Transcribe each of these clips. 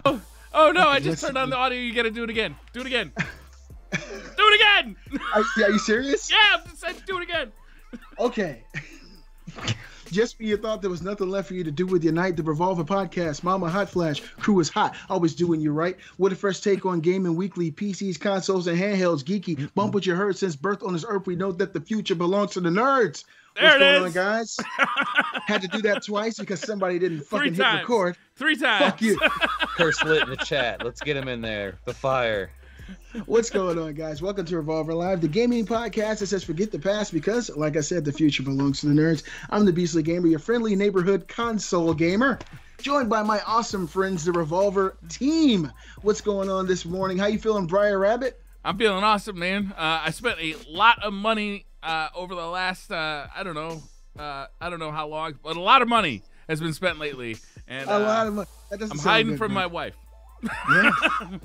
Oh no! I just turned on the audio. You gotta do it again. Do it again. Do it again. Are you serious? Yeah, I just said do it again. Okay. Just when you thought there was nothing left for you to do with your night, the Revolver podcast, Mama Hot Flash, crew is hot, always doing you right. With a fresh take on gaming weekly, PCs, consoles, and handhelds, geeky. Bump what you heard since birth on this earth. We know that the future belongs to the nerds. What's going on, guys? Had to do that twice because somebody didn't fucking hit record. 3 times. Fuck you. Curse lit in the chat. Let's get him in there. The fire. What's going on, guys? Welcome to Revolver Live, the gaming podcast that says forget the past because, like I said, the future belongs to the nerds. I'm the Beastly Gamer, your friendly neighborhood console gamer, joined by my awesome friends, the Revolver team. What's going on this morning? How you feeling, Briar Rabbit? I'm feeling awesome, man. I spent a lot of money over the last, I don't know how long, but a lot of money has been spent lately. And a lot of money. I'm hiding from my wife. Yeah,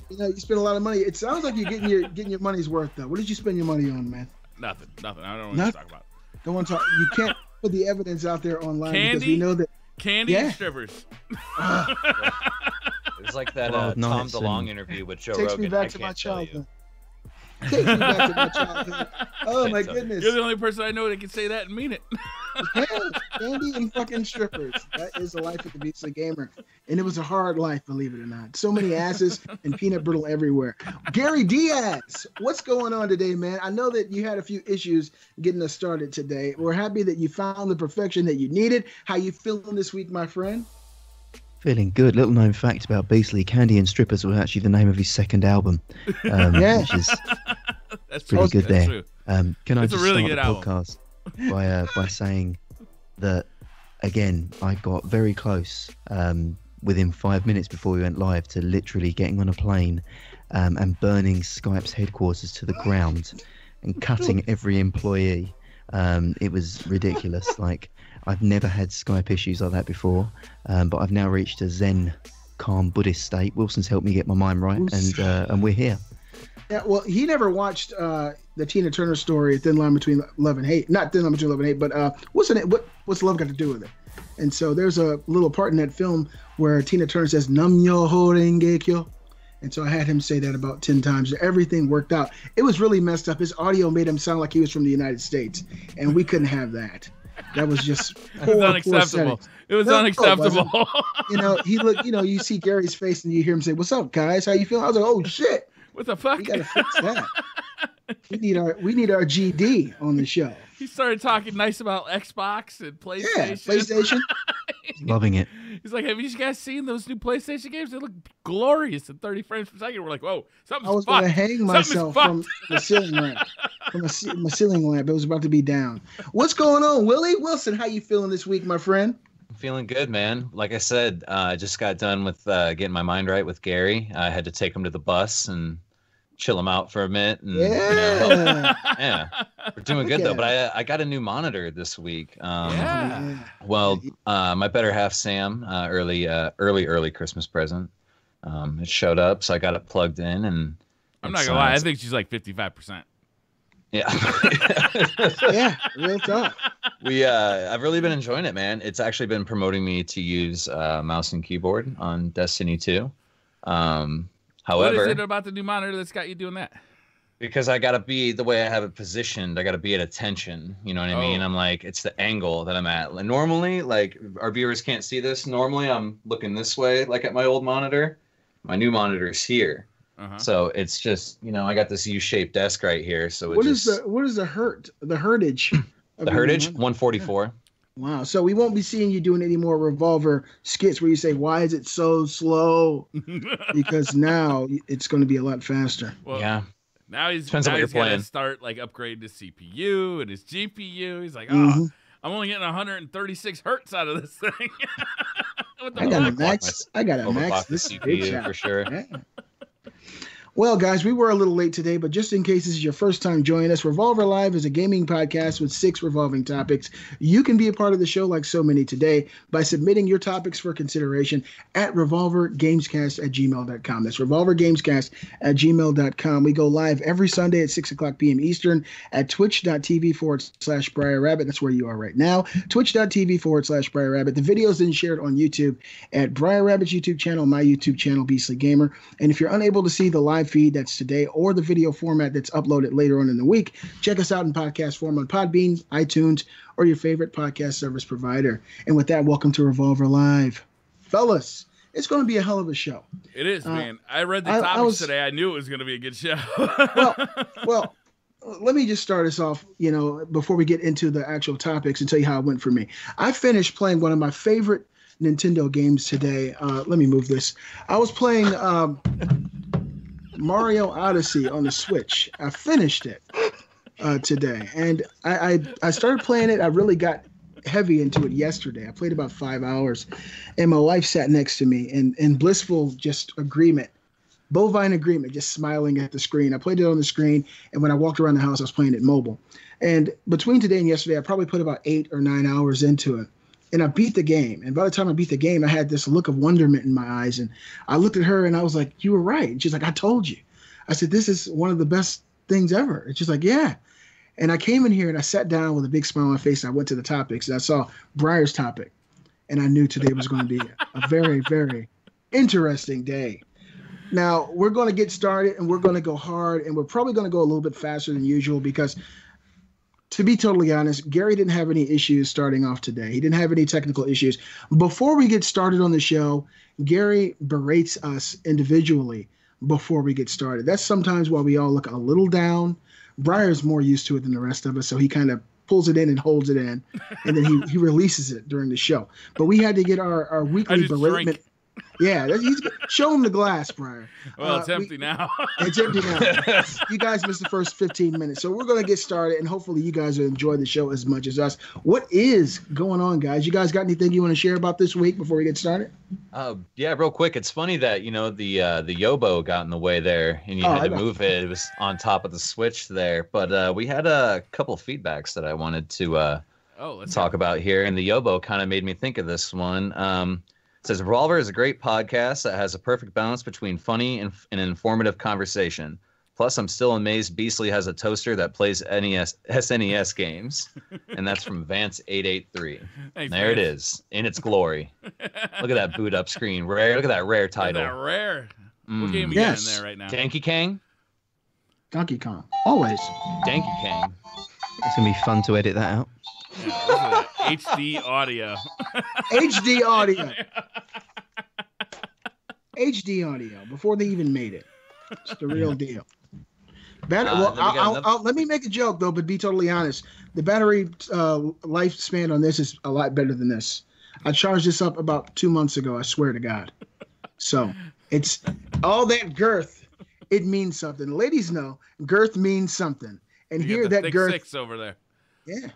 you spend a lot of money. It sounds like you're getting your money's worth, though. What did you spend your money on, man? Nothing. I don't want to talk about. Don't want to talk. You can't put the evidence out there online because we know that candy and strippers. It's like that Tom DeLonge interview with Joe Rogan. Takes me back to my childhood. Takes me back to my childhood. Oh my goodness! You're the only person I know that can say that and mean it. Candy and fucking strippers. That is the life of the Beastly Gamer. And it was a hard life, believe it or not. So many asses and peanut brittle everywhere. Gary Diaz, what's going on today, man? I know that you had a few issues getting us started today. We're happy that you found the perfection that you needed. How you feeling this week, my friend? Feeling good. Little known fact about Beastly, Candy and Strippers was actually the name of his second album. Which is that's pretty good there. True. Can I it's just a really start good the album. podcast by saying that, again, I got very close within 5 minutes before we went live to literally getting on a plane and burning Skype's headquarters to the ground and cutting every employee. It was ridiculous. Like, I've never had Skype issues like that before, but I've now reached a Zen, calm Buddhist state. Wilson's helped me get my mind right, and we're here. Yeah, well, he never watched the Tina Turner story, Thin Line Between Love and Hate. Not Thin Line Between Love and Hate, but what's love got to do with it? And so there's a little part in that film where Tina Turner says, Nam Myoho Renge Kyo. And so I had him say that about 10 times. Everything worked out. It was really messed up. His audio made him sound like he was from the United States, and we couldn't have that. That was just unacceptable. It was unacceptable. He looked. You see Gary's face, and you hear him say, "What's up, guys? How you feeling?" I was like, "Oh shit, what the fuck? We gotta fix that. We need our GD on the show." He started talking nice about Xbox and PlayStation. Yeah, PlayStation. Loving it. He's like, "Have you guys seen those new PlayStation games? They look glorious at 30 frames per second." We're like, "Whoa, something's fucked." I was going to hang myself from the ceiling lamp. My ceiling lamp. It was about to be down. What's going on, Willy Wilson? How you feeling this week, my friend? I'm feeling good, man. Like I said, I just got done with getting my mind right with Gary. I had to take him to the bus and chill him out for a minute. And, yeah, we're doing good though. But I got a new monitor this week. Well, my better half Sam, early Christmas present. It showed up, so I got it plugged in, and I'm not gonna lie, I think she's like 55%. Yeah. Yeah, real talk. I've really been enjoying it, man. It's actually been promoting me to use mouse and keyboard on Destiny 2. However, what is it about the new monitor that's got you doing that? Because I gotta be the way I have it positioned. I gotta be at attention. You know what I mean? I'm like, it's the angle that I'm at. Normally, like, our viewers can't see this. Normally, I'm looking this way, like at my old monitor. My new monitor is here. So it's just, I got this U-shaped desk right here. So what is the hertage? The hertage 144. Wow. So we won't be seeing you doing any more Revolver skits where you say, "Why is it so slow?" Because now it's going to be a lot faster. Well, yeah. Now he's got to start like upgrading his CPU and his GPU. He's like, I'm only getting 136 hertz out of this thing. I got a max. This CPU for sure. Yeah. Well, guys, we were a little late today, but just in case this is your first time joining us, Revolver Live is a gaming podcast with 6 revolving topics. You can be a part of the show like so many today by submitting your topics for consideration at revolvergamescast@gmail.com. That's revolvergamescast@gmail.com. We go live every Sunday at 6 o'clock p.m. Eastern at twitch.tv/Briar Rabbit. That's where you are right now. Twitch.tv/Briar Rabbit. The video is then shared on YouTube at Briar Rabbit's YouTube channel, my YouTube channel, Beastly Gamer. And if you're unable to see the live feed that's today or the video format that's uploaded later on in the week, check us out in podcast form on Podbean, iTunes, or your favorite podcast service provider. And with that, welcome to Revolver Live. Fellas, it's going to be a hell of a show. It is, man. I read the topics today. I knew it was going to be a good show. well, let me just start us off, before we get into the actual topics and tell you how it went for me. I finished playing one of my favorite Nintendo games today. Let me move this. I was playing Mario Odyssey on the Switch. I finished it today, and I started playing it. I really got heavy into it yesterday. I played about 5 hours, and my wife sat next to me in blissful bovine agreement, just smiling at the screen. I played it on the screen, and when I walked around the house, I was playing it mobile. And between today and yesterday, I probably put about 8 or 9 hours into it. And I beat the game. And by the time I beat the game, I had this look of wonderment in my eyes. And I looked at her and I was like, "You were right." And she's like, "I told you." I said, "This is one of the best things ever." And she's like, "Yeah." And I came in here and I sat down with a big smile on my face. And I went to the topics and I saw Briar's topic. And I knew today was going to be a very, very interesting day. Now, we're going to get started and we're going to go hard. And we're probably going to go a little bit faster than usual because, to be totally honest, Gary didn't have any issues starting off today. He didn't have any technical issues. Before we get started on the show, Gary berates us individually before we get started. That's sometimes why we all look a little down. Briar's more used to it than the rest of us, so he kind of pulls it in and holds it in, and then he releases it during the show. But we had to get our weekly beratement. Yeah, show him the glass, Briar. Well, it's empty now. It's empty now. You guys missed the first 15 minutes. So we're going to get started, and hopefully you guys will enjoy the show as much as us. What is going on, guys? You guys got anything you want to share about this week before we get started? Yeah, real quick. It's funny that, the Yobo got in the way there, and you had to move it. It was on top of the Switch there. But we had a couple of feedbacks that I wanted to talk about here, and the Yobo kind of made me think of this one. It says, Revolver is a great podcast that has a perfect balance between funny and informative conversation. Plus, I'm still amazed Beastly has a toaster that plays SNES games. And that's from Vance883. Thanks, there it is, in its glory. Look at that boot up screen. Rare. Look at that rare title. Look at that rare. What game we got in there right now? Donkey Kong? Donkey Kong. Always. Donkey Kong. It's going to be fun to edit that out. Yeah, look at that. HD audio. HD audio. HD audio before they even made it. It's the real deal. Let me make a joke though, but be totally honest. The battery lifespan on this is a lot better than this. I charged this up about 2 months ago. I swear to God. So it's all that girth. It means something. Ladies know girth means something, and you here that girth 6 over there. Yeah.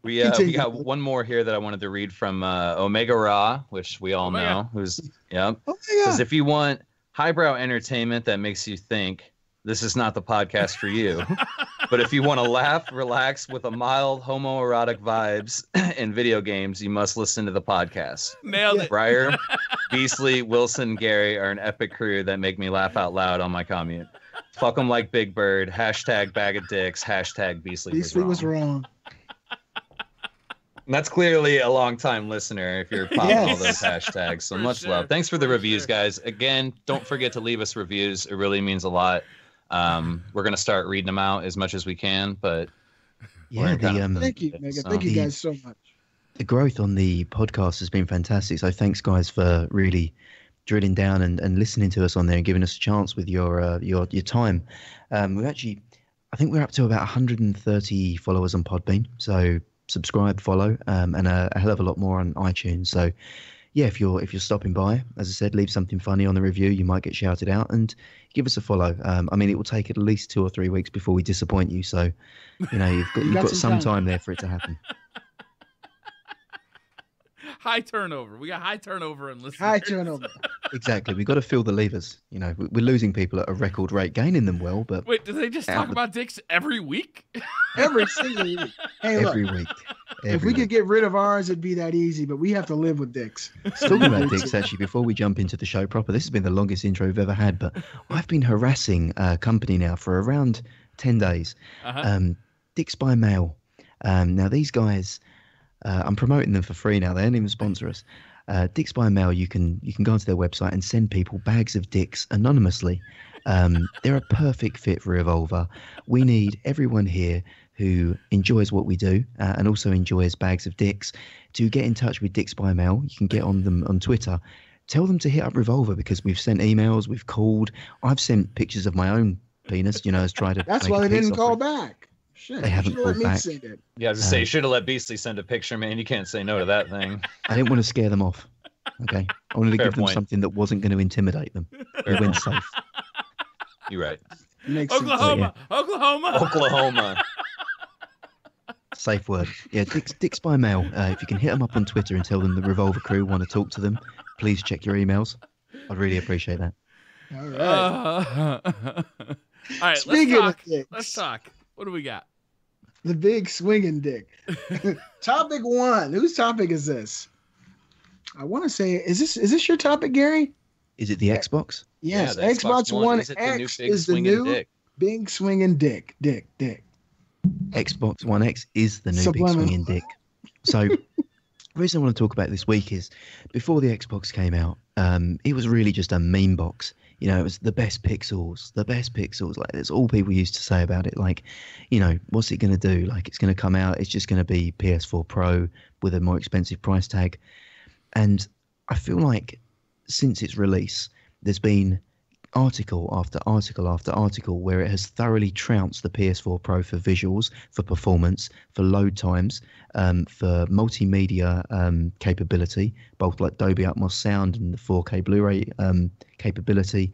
We got one more here that I wanted to read from Omega Raw, which we all know. Says, if you want highbrow entertainment that makes you think, this is not the podcast for you. But if you want to laugh, relax with a mild homoerotic vibes in video games, you must listen to the podcast. Nailed it. Briar, Beastly, Wilson, Gary are an epic crew that make me laugh out loud on my commute. Fuck them like Big Bird. # bag of dicks. # Beastly was wrong. And that's clearly a long-time listener if you're popping all those hashtags. So much love. Thanks for the reviews, guys. Again, don't forget to leave us reviews. It really means a lot. We're going to start reading them out as much as we can. But thank you, Mega. Thank you guys so much. The growth on the podcast has been fantastic. So thanks, guys, for really drilling down and listening to us on there and giving us a chance with your time. I think we're up to about 130 followers on Podbean. So subscribe, follow, and a hell of a lot more on iTunes. So yeah, if you're stopping by, as I said, leave something funny on the review. You might get shouted out, and give us a follow. I mean, it will take at least 2 or 3 weeks before we disappoint you. So you've got some time there for it to happen. High turnover. We got high turnover in listeners. High turnover. Exactly. We've got to fill the levers. You know, we're losing people at a record rate, gaining them well, but Wait, do they just talk about dicks every week? Every single week. Hey, every look, week. if we could get rid of ours, it'd be that easy. But we have to live with dicks. Talking about dicks, actually, before we jump into the show proper, this has been the longest intro we've ever had. But I've been harassing a company now for around 10 days. Dicks by Mail. Now these guys, I'm promoting them for free now. They don't even sponsor us. Dicks by Mail, you can go onto their website and send people bags of dicks anonymously. They're a perfect fit for Revolver. We need everyone here who enjoys what we do and also enjoys bags of dicks to get in touch with Dicks by Mail. You can get on them on Twitter. Tell them to hit up Revolver because we've sent emails, we've called. I've sent pictures of my own penis, as tried to. That's why they didn't call back. Shit, they haven't called back. Yeah, I was to say, you should have let Beastly send a picture, man. You can't say no to that thing. I didn't want to scare them off. Okay, I wanted to give them something that wasn't going to intimidate them. They went safe. You're right. Oklahoma. Safe word. Yeah, Dicks by Mail. If you can hit them up on Twitter and tell them the Revolver crew want to talk to them, please check your emails. I'd really appreciate that. All right. All right, Speaking let's talk. of dicks. Let's talk. What do we got? The big swinging dick. Topic 1. Whose topic is this? I want to say, is this your topic, Gary? Is it the Xbox? Yes, Yeah, the Xbox One Is it X the new big is the swinging new dick? big swinging dick. Xbox One X is the new Subliminal. big swinging dick. So the reason I want to talk about this week is before the Xbox came out, it was really just a meme box. It was the best pixels. Like, that's all people used to say about it. Like, what's it going to do? Like, it's going to come out. It's just going to be PS4 Pro with a more expensive price tag. And I feel like since its release, there's been article after article after article where it has thoroughly trounced the PS4 Pro for visuals, for performance, for load times, for multimedia capability, both like Dolby Atmos sound and the 4K Blu-ray capability.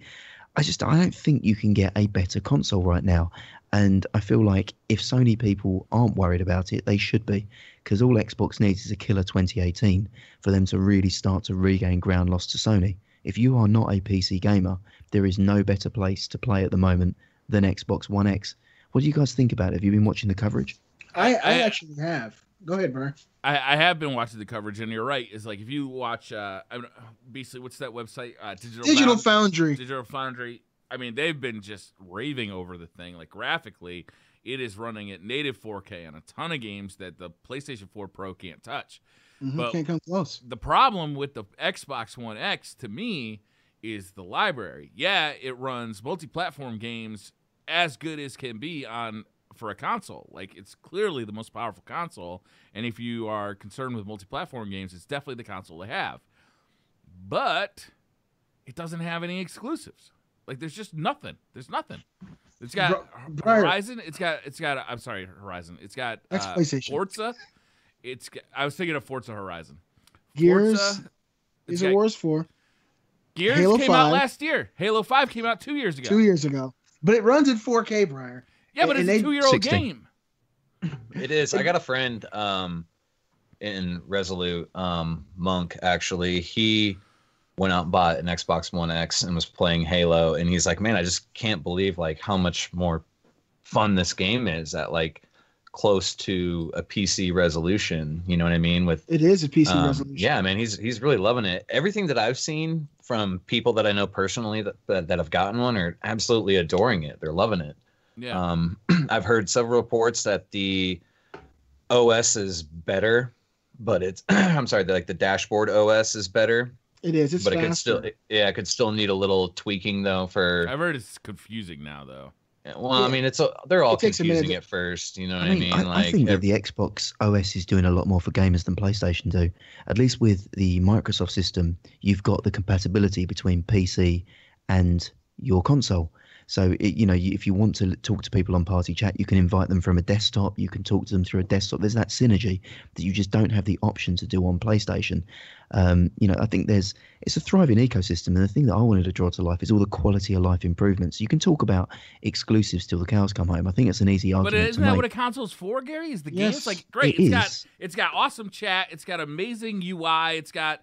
I don't think you can get a better console right now. And I feel like if Sony people aren't worried about it, they should be, because all Xbox needs is a killer 2018 for them to really start to regain ground lost to Sony. If you are not a PC gamer, there is no better place to play at the moment than Xbox One X. What do you guys think about it? Have you been watching the coverage? I actually have. Go ahead, Brian. I have been watching the coverage, and you're right. It's like if you watch, basically, what's that website? Digital Foundry. Digital Foundry. I mean, they've been just raving over the thing. Like, graphically, it is running at native 4K on a ton of games that the PlayStation 4 Pro can't touch. But can't come close. The problem with the Xbox One X, to me, is the library. Yeah, it runs multi-platform games as good as can be for a console. Like, it's clearly the most powerful console, and if you are concerned with multi-platform games, it's definitely the console to have. But it doesn't have any exclusives. Like, there's just nothing. There's nothing. It's got Horizon. It's got I'm sorry, Horizon. It's got Forza. I was thinking of Forza Horizon. Gears. These are Wars 4. Gears Halo came 5. out last year. Halo 5 came out 2 years ago. 2 years ago. But it runs at 4K, Briar. Yeah, but it's a 2-year-old 16. game. It is. I got a friend in Resolute, Monk, actually. He went out and bought an Xbox One X and was playing Halo, and he's like, man, I just can't believe like how much more fun this game is at like close to a PC resolution. You know what I mean? It is a PC resolution. Yeah, man, he's really loving it. Everything that I've seen from people that I know personally that have gotten one are absolutely adoring it. They're loving it. Yeah. I've heard several reports that the OS is better, but it's I'm sorry, like the dashboard OS is better. It is. It's but faster. it could still need a little tweaking though. I've heard it's confusing now though. Well, yeah. I mean, they're all confusing at first. You know what I mean? I think that the Xbox OS is doing a lot more for gamers than PlayStation do. At least with the Microsoft system, you've got the compatibility between PC and your console. So, if you want to talk to people on Party Chat, you can invite them from a desktop. You can talk to them through a desktop. There's that synergy that you just don't have the option to do on PlayStation. I think it's a thriving ecosystem. And the thing that I wanted to draw to life is all the quality of life improvements. You can talk about exclusives till the cows come home. I think it's an easy argument to make. But isn't that what a console's for, Gary? Is the game? It's like, great. It's got awesome chat. It's got amazing UI. It's got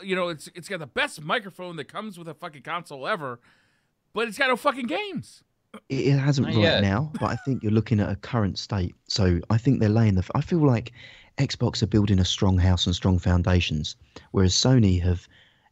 it's got the best microphone that comes with a fucking console ever, but it's got no fucking games. It hasn't right now, but I think you're looking at a current state. So I think they're laying I feel like Xbox are building a strong house and strong foundations, whereas Sony have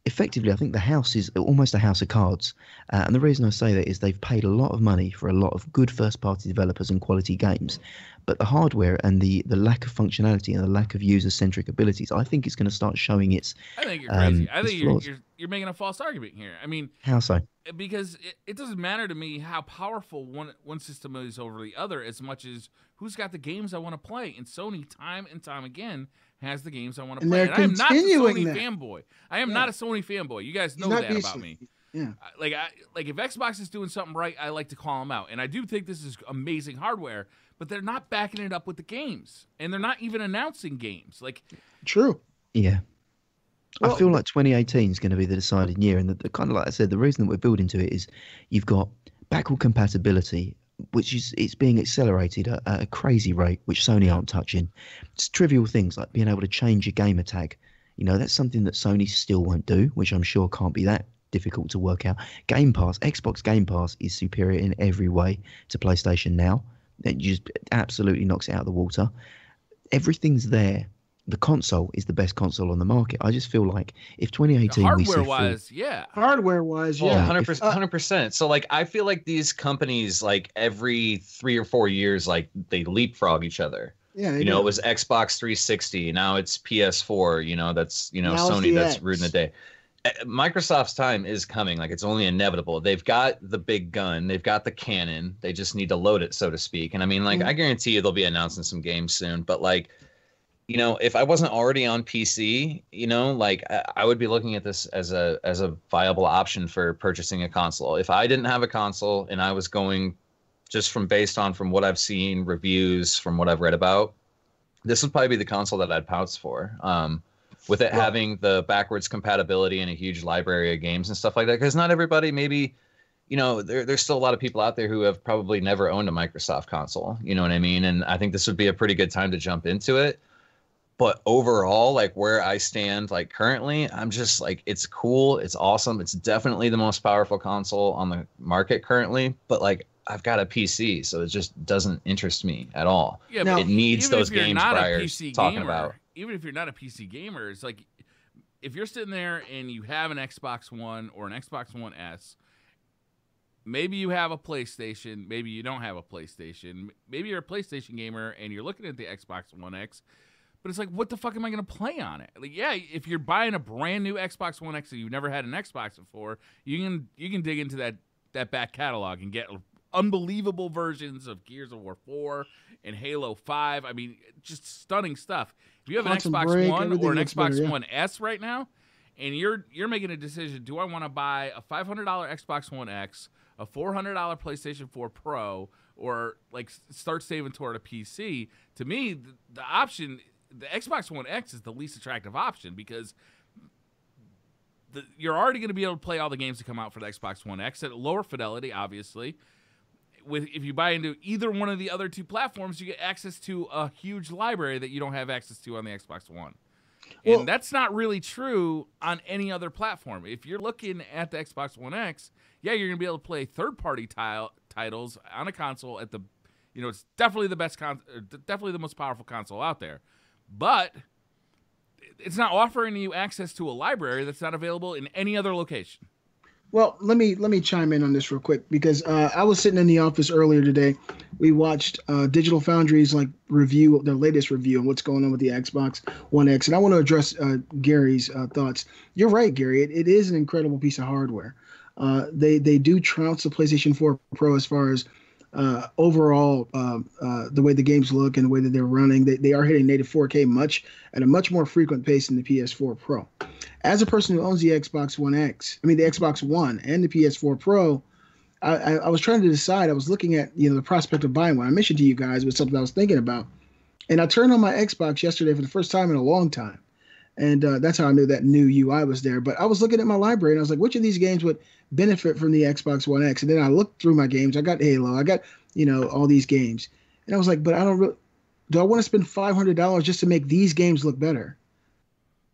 effectively, I think the house is almost a house of cards. And the reason I say that is they've paid a lot of money for a lot of good first-party developers and quality games. But the hardware and the lack of functionality and the lack of user-centric abilities, I think it's going to start showing its I think you're crazy. I think you're making a false argument here. I mean, how so? Because it doesn't matter to me how powerful one system is over the other as much as who's got the games I want to play. And Sony, time and time again, has the games I want to play. And I am not a Sony fanboy. I am not a Sony fanboy. You guys know that about me. Yeah. Like if Xbox is doing something right, I like to call them out. And I do think this is amazing hardware, but they're not backing it up with the games. And they're not even announcing games. Like, true. Yeah. Well, I feel like 2018 is going to be the deciding year. And the kind of, like I said, the reason that we're building to it is you've got backward compatibility, which is it's being accelerated at a crazy rate, which Sony aren't touching. It's trivial things like being able to change your gamer tag. That's something that Sony still won't do, which I'm sure can't be that difficult to work out. Game Pass, Xbox Game Pass is superior in every way to PlayStation Now. It just absolutely knocks it out of the water. Everything's there. The console is the best console on the market. I just feel like if 2018 hardware-wise, yeah. Hardware-wise, yeah. yeah. 100%. So, like, I feel like these companies, like, every 3 or 4 years, like, they leapfrog each other. Yeah, it was Xbox 360. Now it's PS4. That's now Sony that's ruining the day. Microsoft's time is coming. Like, it's only inevitable. They've got the big gun. They've got the cannon. They just need to load it, so to speak. And I mean, like, I guarantee you they'll be announcing some games soon. But like, if I wasn't already on PC, like I would be looking at this as a viable option for purchasing a console. If I didn't have a console and I was going just from what I've seen, reviews, from what I've read about, this would probably be the console that I'd pounce for. With it having the backwards compatibility and a huge library of games and stuff like that. Because not everybody, maybe, there's still a lot of people out there who have probably never owned a Microsoft console. You know what I mean? And I think this would be a pretty good time to jump into it. But overall, like where I stand, like currently, I'm just like, it's cool. It's awesome. It's definitely the most powerful console on the market currently. But like, I've got a PC, so it just doesn't interest me at all. Yeah, but it needs those games Briar's talking about. Even if you're not a PC gamer, it's like if you're sitting there and you have an Xbox One or an Xbox One S, maybe you have a PlayStation, maybe you don't have a PlayStation, maybe you're a PlayStation gamer and you're looking at the Xbox One X, but it's like, what the fuck am I going to play on it? Like, yeah, if you're buying a brand new Xbox One X and you've never had an Xbox before, you can dig into that back catalog and get unbelievable versions of Gears of War 4 and Halo 5. I mean, just stunning stuff. If you have an Xbox One or an Xbox One S right now, and you're making a decision, do I want to buy a $500 Xbox One X, a $400 PlayStation 4 Pro, or like start saving toward a PC? To me, the option, the Xbox One X is the least attractive option because you're already going to be able to play all the games that come out for the Xbox One X at lower fidelity, obviously. If you buy into either one of the other two platforms, you get access to a huge library that you don't have access to on the Xbox One. And that's not really true on any other platform. If you're looking at the Xbox One X, yeah, you're going to be able to play third-party titles on a console at it's definitely the best definitely the most powerful console out there. But it's not offering you access to a library that's not available in any other location. Well, let me chime in on this real quick because I was sitting in the office earlier today. We watched Digital Foundry's their latest review on what's going on with the Xbox One X, and I want to address Gary's thoughts. You're right, Gary. It is an incredible piece of hardware. They do trounce the PlayStation 4 Pro as far as overall the way the games look and the way that they're running. They are hitting native 4K at a much more frequent pace than the PS4 Pro. As a person who owns the Xbox One and the PS4 Pro, I was trying to decide. I was looking at the prospect of buying one. I mentioned to you guys it was something I was thinking about, and I turned on my Xbox yesterday for the first time in a long time, and that's how I knew that new UI was there. But I was looking at my library and I was like, which of these games would benefit from the Xbox One X? And then I looked through my games. I got Halo. I got all these games, and I was like, but do I want to spend $500 just to make these games look better?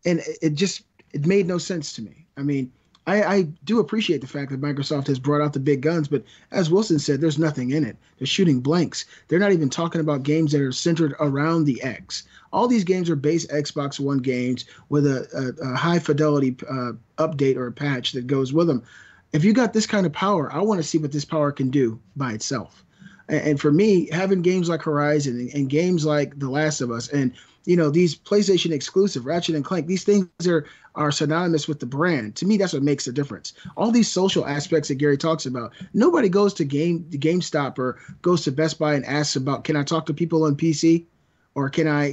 And it just it made no sense to me. I mean, I do appreciate the fact that Microsoft has brought out the big guns, but as Wilson said, there's nothing in it. They're shooting blanks. They're not even talking about games that are centered around the X. All these games are base Xbox One games with a high fidelity update or a patch that goes with them. If you got this kind of power, I want to see what this power can do by itself. And for me, having games like Horizon and games like The Last of Us and these PlayStation exclusive Ratchet and Clank, these things are synonymous with the brand. To me, that's what makes the difference. All these social aspects that Gary talks about, nobody goes to GameStop or goes to Best Buy and asks about, can I talk to people on PC? Or can I,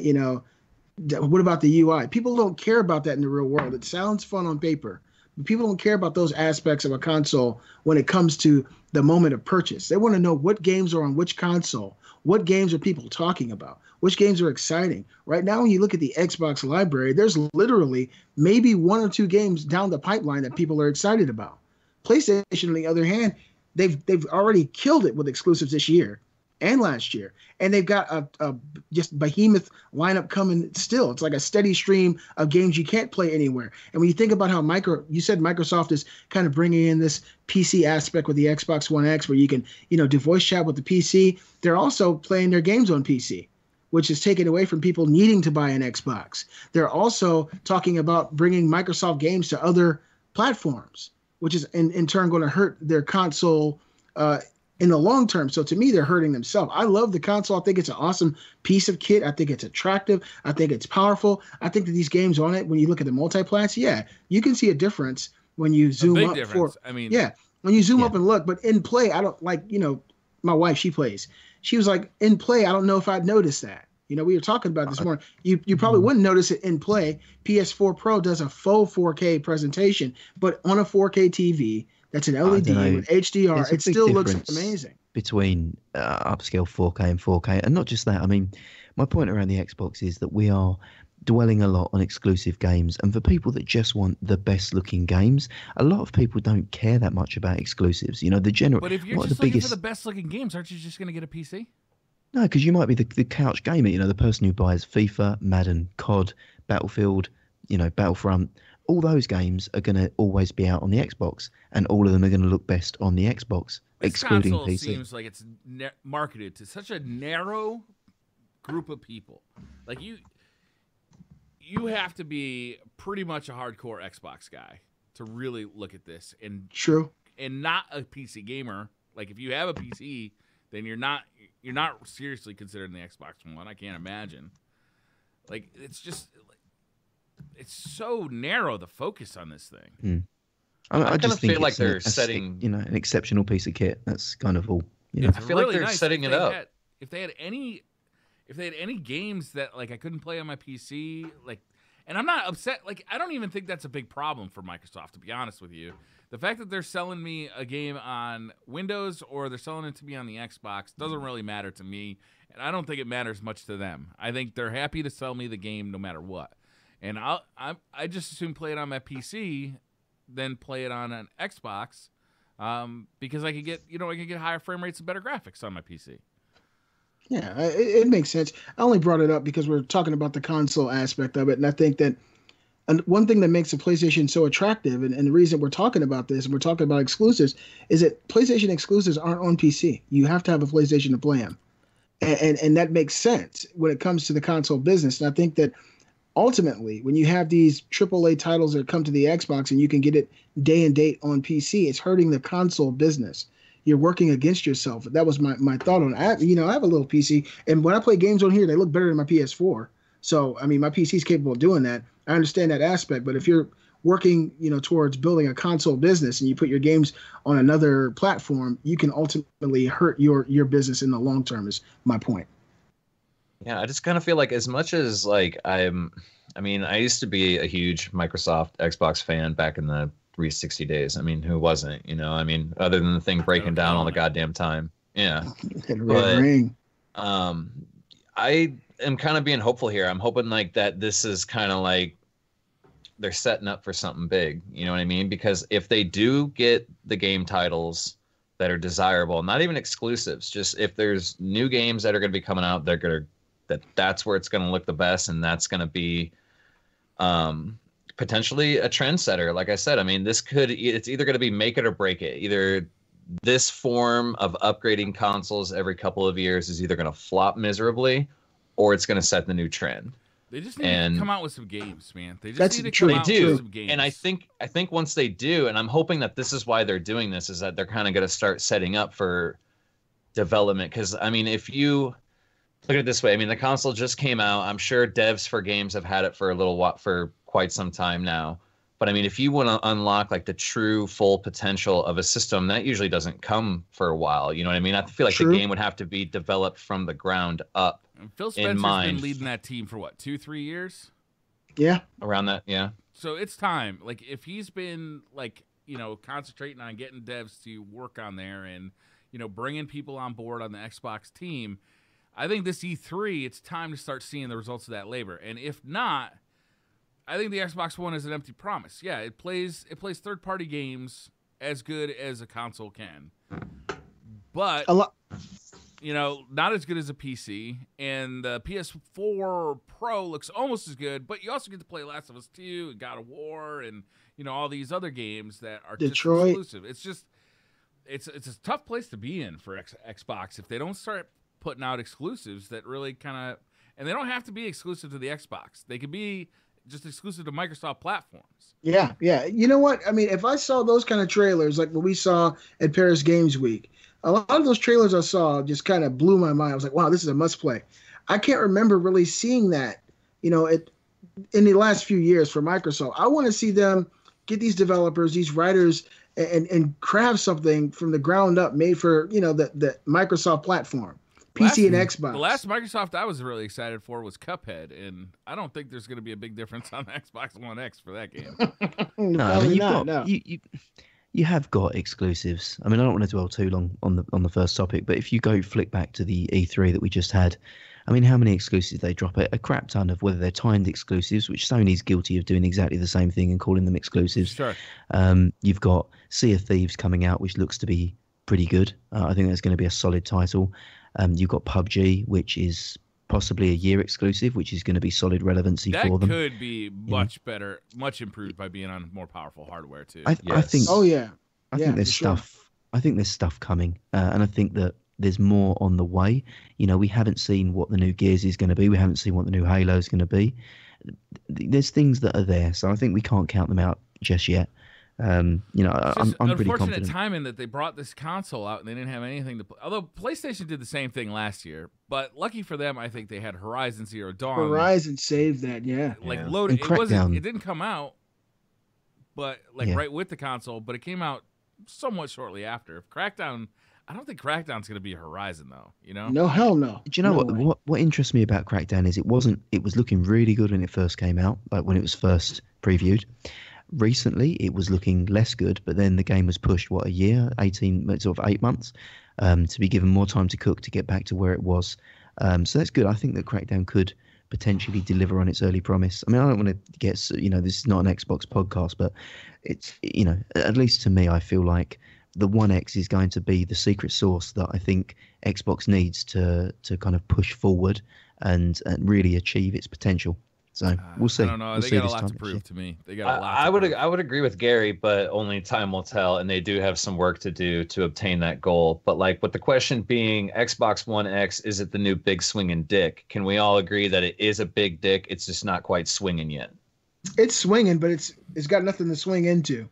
what about the UI? People don't care about that in the real world. It sounds fun on paper. But people don't care about those aspects of a console when it comes to the moment of purchase. They want to know what games are on which console. What games are people talking about? Which games are exciting? Right now, when you look at the Xbox library, there's literally maybe 1 or 2 games down the pipeline that people are excited about. PlayStation, on the other hand, they've already killed it with exclusives this year and last year. And they've got a just behemoth lineup coming still. It's like a steady stream of games you can't play anywhere. And when you think about how you said Microsoft is kind of bringing in this PC aspect with the Xbox One X where you can, do voice chat with the PC. They're also playing their games on PC, which is taken away from people needing to buy an Xbox. They're also talking about bringing Microsoft games to other platforms, which is in turn going to hurt their console in the long term. So to me, they're hurting themselves. I love the console. I think it's an awesome piece of kit. I think it's attractive. I think it's powerful. I think that these games on it, when you look at the multiplats, you can see a difference when you zoom up. When you zoom up and look. But in play, I don't like, my wife, she plays. She was like, in play, I don't know if I'd notice that. We were talking about this morning. You probably wouldn't notice it in play. PS4 Pro does a faux 4K presentation, but on a 4K TV, that's an LED with HDR. It still looks amazing. Between upscale 4K and 4K. And not just that. I mean, my point around the Xbox is that we are dwelling a lot on exclusive games. And for people that just want the best looking games, a lot of people don't care that much about exclusives. The general. But if you're just looking for the best looking games, aren't you just going to get a PC? No, because you might be the couch gamer, the person who buys FIFA, Madden, COD, Battlefield, Battlefront. All those games are going to always be out on the Xbox, and all of them are going to look best on the Xbox, excluding console PC. Seems like it's marketed to such a narrow group of people. Like you have to be pretty much a hardcore Xbox guy to really look at this, and true, and not a PC gamer. Like if you have a PC, then you're not seriously considering the Xbox One. I can't imagine. Like it's so narrow, the focus on this thing. I just feel like they're setting, an exceptional piece of kit. That's kind of all. It's I feel really like they're nice setting it up. If they had any games that like I couldn't play on my PC, like, and I'm not upset. Like I don't even think that's a big problem for Microsoft, to be honest with you. The fact that they're selling me a game on Windows or they're selling it to me on the Xbox doesn't really matter to me, and I don't think it matters much to them. I think they're happy to sell me the game no matter what. And I just assume play it on my PC, then play it on an Xbox, because I could get higher frame rates and better graphics on my PC. Yeah, it makes sense. I only brought it up because we're talking about the console aspect of it, and I think that one thing that makes the PlayStation so attractive, and the reason we're talking about this and we're talking about exclusives, is that PlayStation exclusives aren't on PC. You have to have a PlayStation to play them, and that makes sense when it comes to the console business. And I think that ultimately, when you have these AAA titles that come to the Xbox and you can get it day and date on PC, it's hurting the console business. You're working against yourself. That was my thought on it. I have a little PC, and when I play games on here, they look better than my PS4. So, I mean, my PC is capable of doing that. I understand that aspect, but if you're working, towards building a console business and you put your games on another platform, you can ultimately hurt your business in the long term, is my point. Yeah, I just kind of feel like as much as like I used to be a huge Microsoft Xbox fan back in the 360 days. I mean, who wasn't, other than the thing breaking down all the goddamn time. Yeah. Ring. I am kind of being hopeful here. I'm hoping like that this is kind of like they're setting up for something big. You know what I mean? Because if they do get the game titles that are desirable, not even exclusives, just if there's new games that are going to be coming out, that's where it's going to look the best, and that's going to be potentially a trendsetter. Like I said, I mean, it's either going to be make it or break it. Either this form of upgrading consoles every couple of years is either going to flop miserably, or it's going to set the new trend. They just need to come out with some games, man. They just That's need to true. come out They do. with some games. And I think once they do, and I'm hoping that this is why they're doing this, is that they're kind of going to start setting up for development. Because I mean, if you look at it this way, I mean, the console just came out. I'm sure devs for games have had it for a little while, for quite some time now. But I mean, if you want to unlock like the true full potential of a system, that usually doesn't come for a while. You know what I mean? I feel like the game would have to be developed from the ground up. And Phil Spencer's been leading that team for what, 2-3 years? Yeah. Around that, yeah. So it's time. Like, if he's been, like, concentrating on getting devs to work on there and, bringing people on board on the Xbox team, I think this E3, it's time to start seeing the results of that labor. And if not, I think the Xbox One is an empty promise. Yeah, it plays third-party games as good as a console can. But not as good as a PC, and the PS4 Pro looks almost as good, but you also get to play Last of Us 2 and God of War and all these other games that are Detroit. just exclusive. It's just it's a tough place to be in for Xbox if they don't start putting out exclusives that really kind of, and they don't have to be exclusive to the Xbox. They could be just exclusive to Microsoft platforms. Yeah. You know what? I mean, if I saw those kind of trailers like what we saw at Paris Games Week, a lot of those trailers I saw just kind of blew my mind. I was like, wow, this is a must play. I can't remember really seeing that, in the last few years for Microsoft. I want to see them get these developers, these writers, and craft something from the ground up made for, the Microsoft platform, PC and Xbox. The last Microsoft I was really excited for was Cuphead, and I don't think there's going to be a big difference on the Xbox One X for that game. No, I mean, you have got exclusives. I mean, I don't want to dwell too long on the first topic, but if you go flick back to the E3 that we just had, I mean, how many exclusives they drop? A crap ton of, whether they're timed exclusives, which Sony's guilty of doing exactly the same thing and calling them exclusives. Sure. You've got Sea of Thieves coming out, which looks to be pretty good. I think that's going to be a solid title. You've got PUBG, which is possibly a year exclusive, which is going to be solid relevancy for them. That could be much better, much improved by being on more powerful hardware too. I think. Oh yeah. I think there's stuff. Sure. I think there's stuff coming, and I think that there's more on the way. We haven't seen what the new Gears is going to be. We haven't seen what the new Halo is going to be. There's things that are there, so I think we can't count them out just yet. I'm pretty confident. Unfortunate timing that they brought this console out and they didn't have anything to play. Although PlayStation did the same thing last year, but lucky for them, I think they had Horizon Zero Dawn. Horizon saved that, yeah. Loaded. It didn't come out, but right with the console, but it came out somewhat shortly after. Crackdown, I don't think Crackdown's going to be Horizon though. No, hell no. Do you know what interests me about Crackdown is it was looking really good when it first came out, like when it was first previewed. Recently, it was looking less good, but then the game was pushed, a year, 8 months, to be given more time to cook to get back to where it was. So that's good. I think that Crackdown could potentially deliver on its early promise. I mean, I don't want to get, this is not an Xbox podcast, but it's, at least to me, I feel like the One X is going to be the secret sauce that I think Xbox needs to kind of push forward and really achieve its potential. So we'll see. I don't know. They got a lot to prove to me. They got a lot. I would agree with Gary, but only time will tell, and they do have some work to do to obtain that goal. But with the question being, Xbox One X, is it the new big swinging dick? Can we all agree that it is a big dick? It's just not quite swinging yet. It's swinging, but it's got nothing to swing into.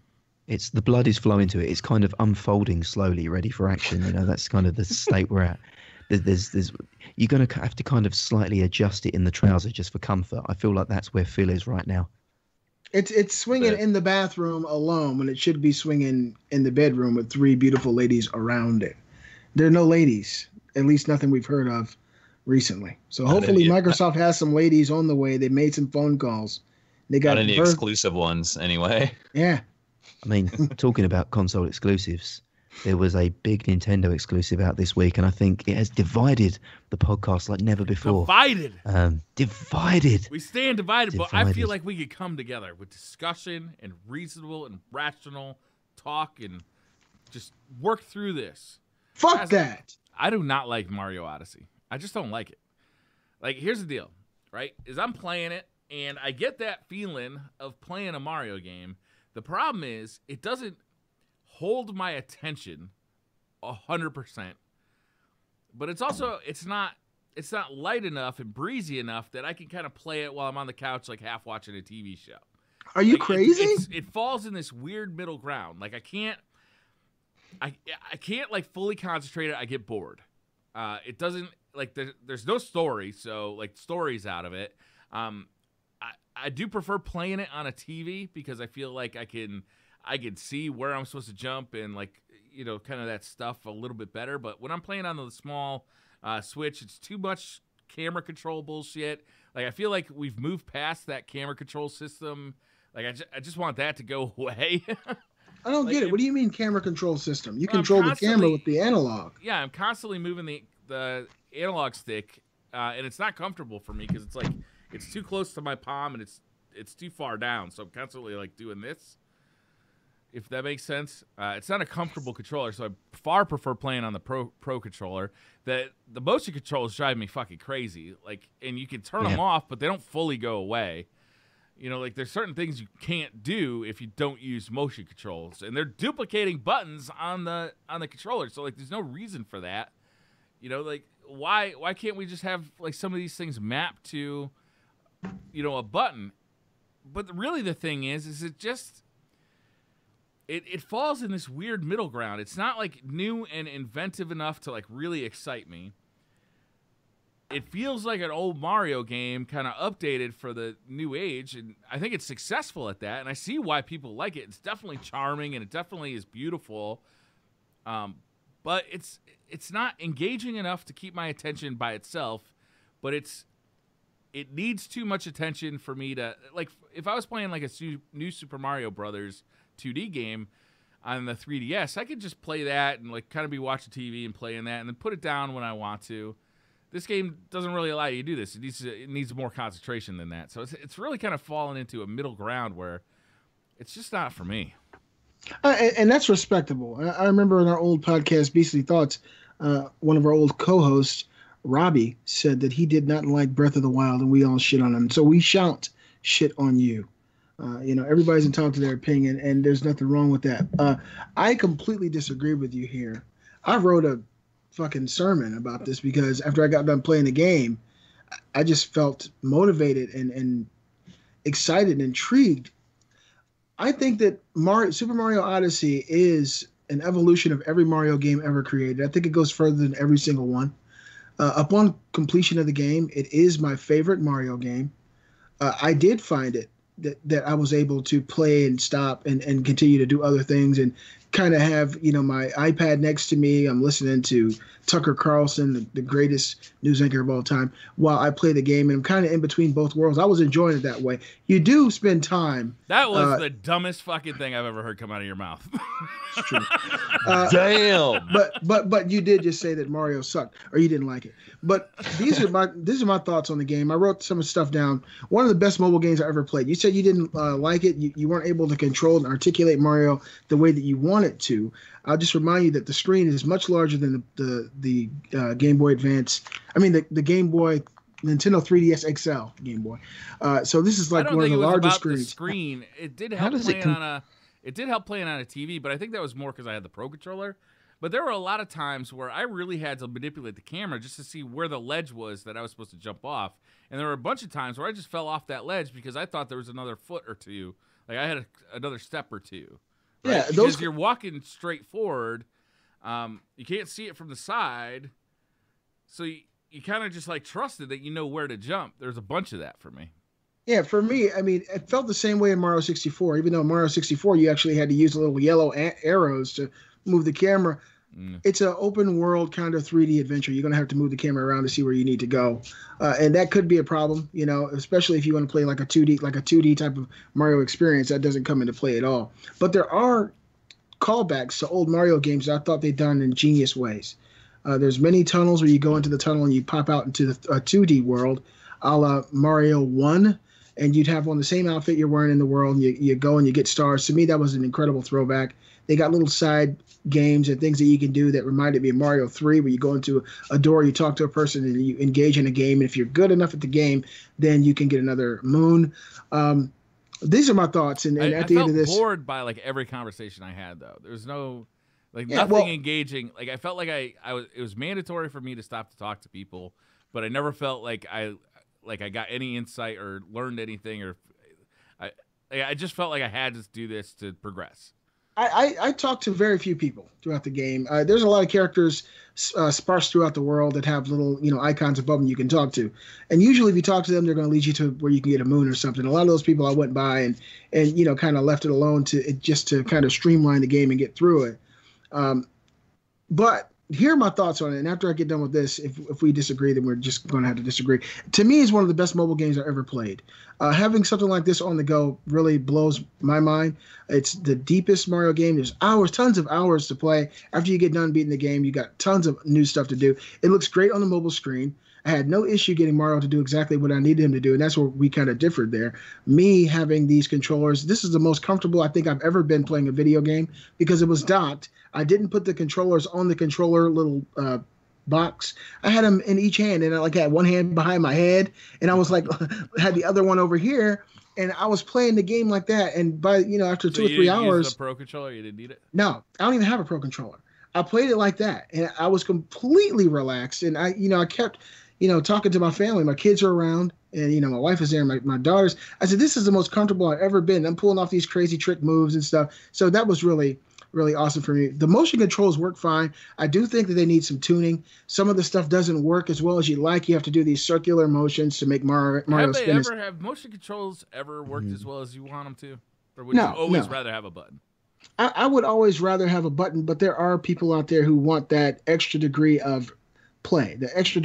It's the blood is flowing to it. It's kind of unfolding slowly, ready for action. That's kind of the state we're at. There's you're going to have to kind of slightly adjust it in the trouser just for comfort. I feel like that's where Phil is right now. It's swinging in the bathroom alone when it should be swinging in the bedroom with 3 beautiful ladies around it. There are no ladies, at least nothing we've heard of recently. So hopefully Microsoft has some ladies on the way. They made some phone calls. They got not any exclusive ones anyway. Yeah. I mean, talking about console exclusives, there was a big Nintendo exclusive out this week, and I think it has divided the podcast like never before. Divided. We stand divided, but I feel like we could come together with discussion and reasonable and rational talk and just work through this. Fuck that. I do not like Mario Odyssey. I just don't like it. Here's the deal, right? Is I'm playing it, And I get that feeling of playing a Mario game. The problem is it doesn't hold my attention 100%. But it's also it's not light enough and breezy enough that I can kind of play it while I'm on the couch, like half watching a TV show. Are you crazy? It falls in this weird middle ground. Like I can't like fully concentrate. I get bored. It doesn't like there's no story, so like story's out of it. I do prefer playing it on a TV because I feel like I can see where I'm supposed to jump and like kind of that stuff a little bit better. But when I'm playing on the small Switch, it's too much camera control bullshit. Like I feel like we've moved past that camera control system. Like I just want that to go away. I don't get it. What do you mean camera control system? You control the camera with the analog. Yeah, I'm constantly moving the analog stick, and it's not comfortable for me because it's like it's too close to my palm and it's too far down. So I'm constantly like doing this. If that makes sense. It's not a comfortable controller, so I far prefer playing on the Pro controller. The motion controls drive me fucking crazy. Like, and you can turn them off, but they don't fully go away. Like there's certain things you can't do if you don't use motion controls, and they're duplicating buttons on the controller. So like, there's no reason for that. Like why can't we just have like some of these things mapped to, a button? But really, the thing is it just. It falls in this weird middle ground. It's not like new and inventive enough to like really excite me. It feels like an old Mario game kind of updated for the new age, and I think it's successful at that, and I see why people like it. It's definitely charming, and it definitely is beautiful, but it's not engaging enough to keep my attention by itself, but it needs too much attention for me to, like, if I was playing like a new Super Mario Brothers 2D game on the 3DS, I could just play that and like kind of be watching TV and playing that and then put it down when I want to. This game doesn't really allow you to do this. It needs more concentration than that. So it's really kind of fallen into a middle ground where it's just not for me. And that's respectable. I remember in our old podcast, Beastly Thoughts, one of our old co-hosts, Robbie, said that he did not like Breath of the Wild, and we all shit on him. So we shan't shit on you. Everybody's entitled to their opinion, and there's nothing wrong with that. I completely disagree with you here. I wrote a fucking sermon about this because after I got done playing the game, I just felt motivated and excited and intrigued. I think that Super Mario Odyssey is an evolution of every Mario game ever created. I think it goes further than every single one. Upon completion of the game, it is my favorite Mario game. I did find it that I was able to play and stop and continue to do other things and kind of have, my iPad next to me. I'm listening to Tucker Carlson, the greatest news anchor of all time, while I play the game. And I'm kind of in between both worlds. I was enjoying it that way. You do spend time. That was the dumbest fucking thing I've ever heard come out of your mouth. It's true. Damn. But you did just say that Mario sucked, or you didn't like it. But these are my thoughts on the game. I wrote some stuff down. One of the best mobile games I ever played. You said you didn't like it. You weren't able to control and articulate Mario the way that you wanted to. I'll just remind you that the screen is much larger than the Game Boy Advance. I mean the Game Boy Nintendo 3DS XL Game Boy. So this is like one of the largest screens. The screen. It did help playing on a TV, but I think that was more because I had the Pro controller. But there were a lot of times where I really had to manipulate the camera just to see where the ledge was that I was supposed to jump off. And there were a bunch of times where I just fell off that ledge because I thought there was another foot or two. Like I had another step or two. Right? Yeah, because you're walking straight forward. You can't see it from the side. So you kind of just like trusted that you know where to jump. There's a bunch of that for me. Yeah, for me, I mean, it felt the same way in Mario 64. Even though in Mario 64, you actually had to use little yellow arrows to move the camera. It's an open world kind of 3D adventure. You're going to have to move the camera around to see where you need to go. And that could be a problem, especially if you want to play like a 2D type of Mario experience. That doesn't come into play at all. But there are callbacks to old Mario games that I thought they'd done in ingenious ways. There's many tunnels where you go into the tunnel and you pop out into the 2D world, a la Mario 1 and you'd have on the same outfit you're wearing in the world, and you go and you get stars. To me, that was an incredible throwback. They got little side games and things that you can do that reminded me of Mario 3, where you go into a door, you talk to a person, and you engage in a game. And if you're good enough at the game, then you can get another moon. These are my thoughts. And at the end of this, I felt bored by like every conversation I had, though. There was no nothing engaging. Like I felt like it was mandatory for me to stop to talk to people, but I never felt like I got any insight or learned anything, or I just felt like I had to do this to progress. I talked to very few people throughout the game. There's a lot of characters sparse throughout the world that have little, icons above them you can talk to. And usually if you talk to them, they're going to lead you to where you can get a moon or something. A lot of those people I went by and kind of left it alone just to kind of streamline the game and get through it. But here are my thoughts on it. And after I get done with this, if we disagree, then we're just going to have to disagree. To me, it's one of the best mobile games I've ever played. Having something like this on the go really blows my mind. It's the deepest Mario game. There's tons of hours to play. After you get done beating the game, you got tons of new stuff to do. It looks great on the mobile screen. I had no issue getting Mario to do exactly what I needed him to do, and that's where we kind of differed there. Me having these controllers, this is the most comfortable I think I've ever been playing a video game because it was docked. I didn't put the controllers on the controller little box. I had them in each hand, and I had one hand behind my head, and I was had the other one over here, and I was playing the game like that. And by after 2 or 3 hours, use the Pro controller, you didn't need it. No, I don't even have a Pro controller. I played it like that, and I was completely relaxed. And I kept talking to my family. My kids are around, and my wife is there, and my daughters. I said, this is the most comfortable I've ever been. I'm pulling off these crazy trick moves and stuff. So that was really, really awesome for me. The motion controls work fine. I do think that they need some tuning. Some of the stuff doesn't work as well as you like. You have to do these circular motions to make Mario spin. Have motion controls ever worked as well as you want them to? Or would you always rather have a button? I would always rather have a button, but there are people out there who want that extra degree of play, the extra,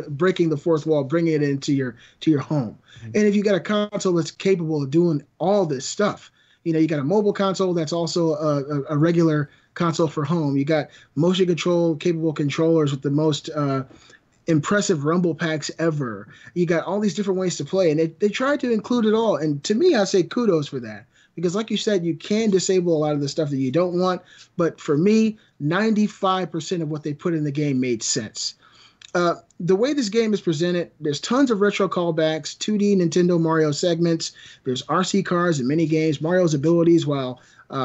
breaking the fourth wall, bringing it into your home. And if you got a console that's capable of doing all this stuff, you got a mobile console that's also a regular console for home. You got motion control capable controllers with the most impressive rumble packs ever. You got all these different ways to play, and they tried to include it all. And to me, I say kudos for that. Because like you said, you can disable a lot of the stuff that you don't want. But for me, 95% of what they put in the game made sense. The way this game is presented, there's tons of retro callbacks, 2D Nintendo Mario segments. There's RC cars and mini games, Mario's abilities while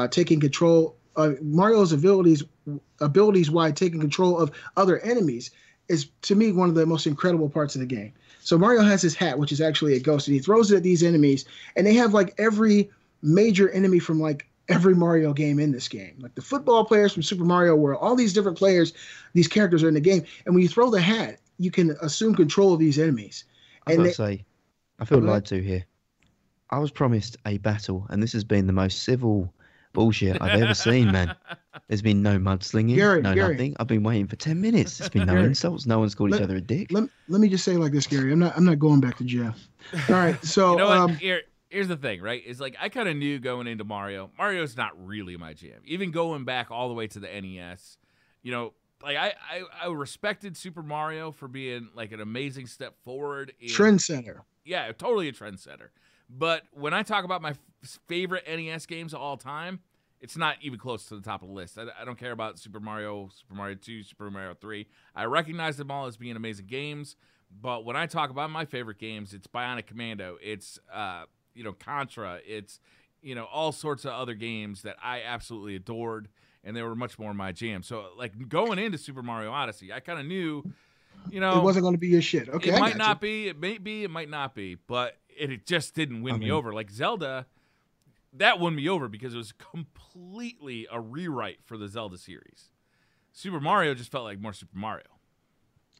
taking control. Mario's abilities while taking control of other enemies is, to me, one of the most incredible parts of the game. So Mario has his hat, which is actually a ghost, and he throws it at these enemies. And they have every major enemy from every Mario game in this game, like the football players from Super Mario World, all these different players, these characters are in the game. And when you throw the hat, you can assume control of these enemies. I've got to say, I feel lied to here. I was promised a battle, and this has been the most civil bullshit I've ever seen, man. There's been no mudslinging, nothing. I've been waiting for 10 minutes. There's been no insults. No one's called each other a dick. Let me just say like this, Gary. I'm not going back to jail. All right, so Here's the thing, right? Is I kind of knew going into Mario's not really my jam. Even going back all the way to the NES, I respected Super Mario for being an amazing step forward. Trendsetter. Yeah, totally a trendsetter. But when I talk about my favorite NES games of all time, it's not even close to the top of the list. I don't care about Super Mario 2, Super Mario 3. I recognize them all as being amazing games. But when I talk about my favorite games, it's Bionic Commando. It's Contra. It's, all sorts of other games that I absolutely adored, and they were much more my jam. So, going into Super Mario Odyssey, I kind of knew, it wasn't going to be your shit. Okay, it might not be. It may be. It might not be. But it just didn't win me over. Like Zelda, that won me over because it was completely a rewrite for the Zelda series. Super Mario just felt like more Super Mario.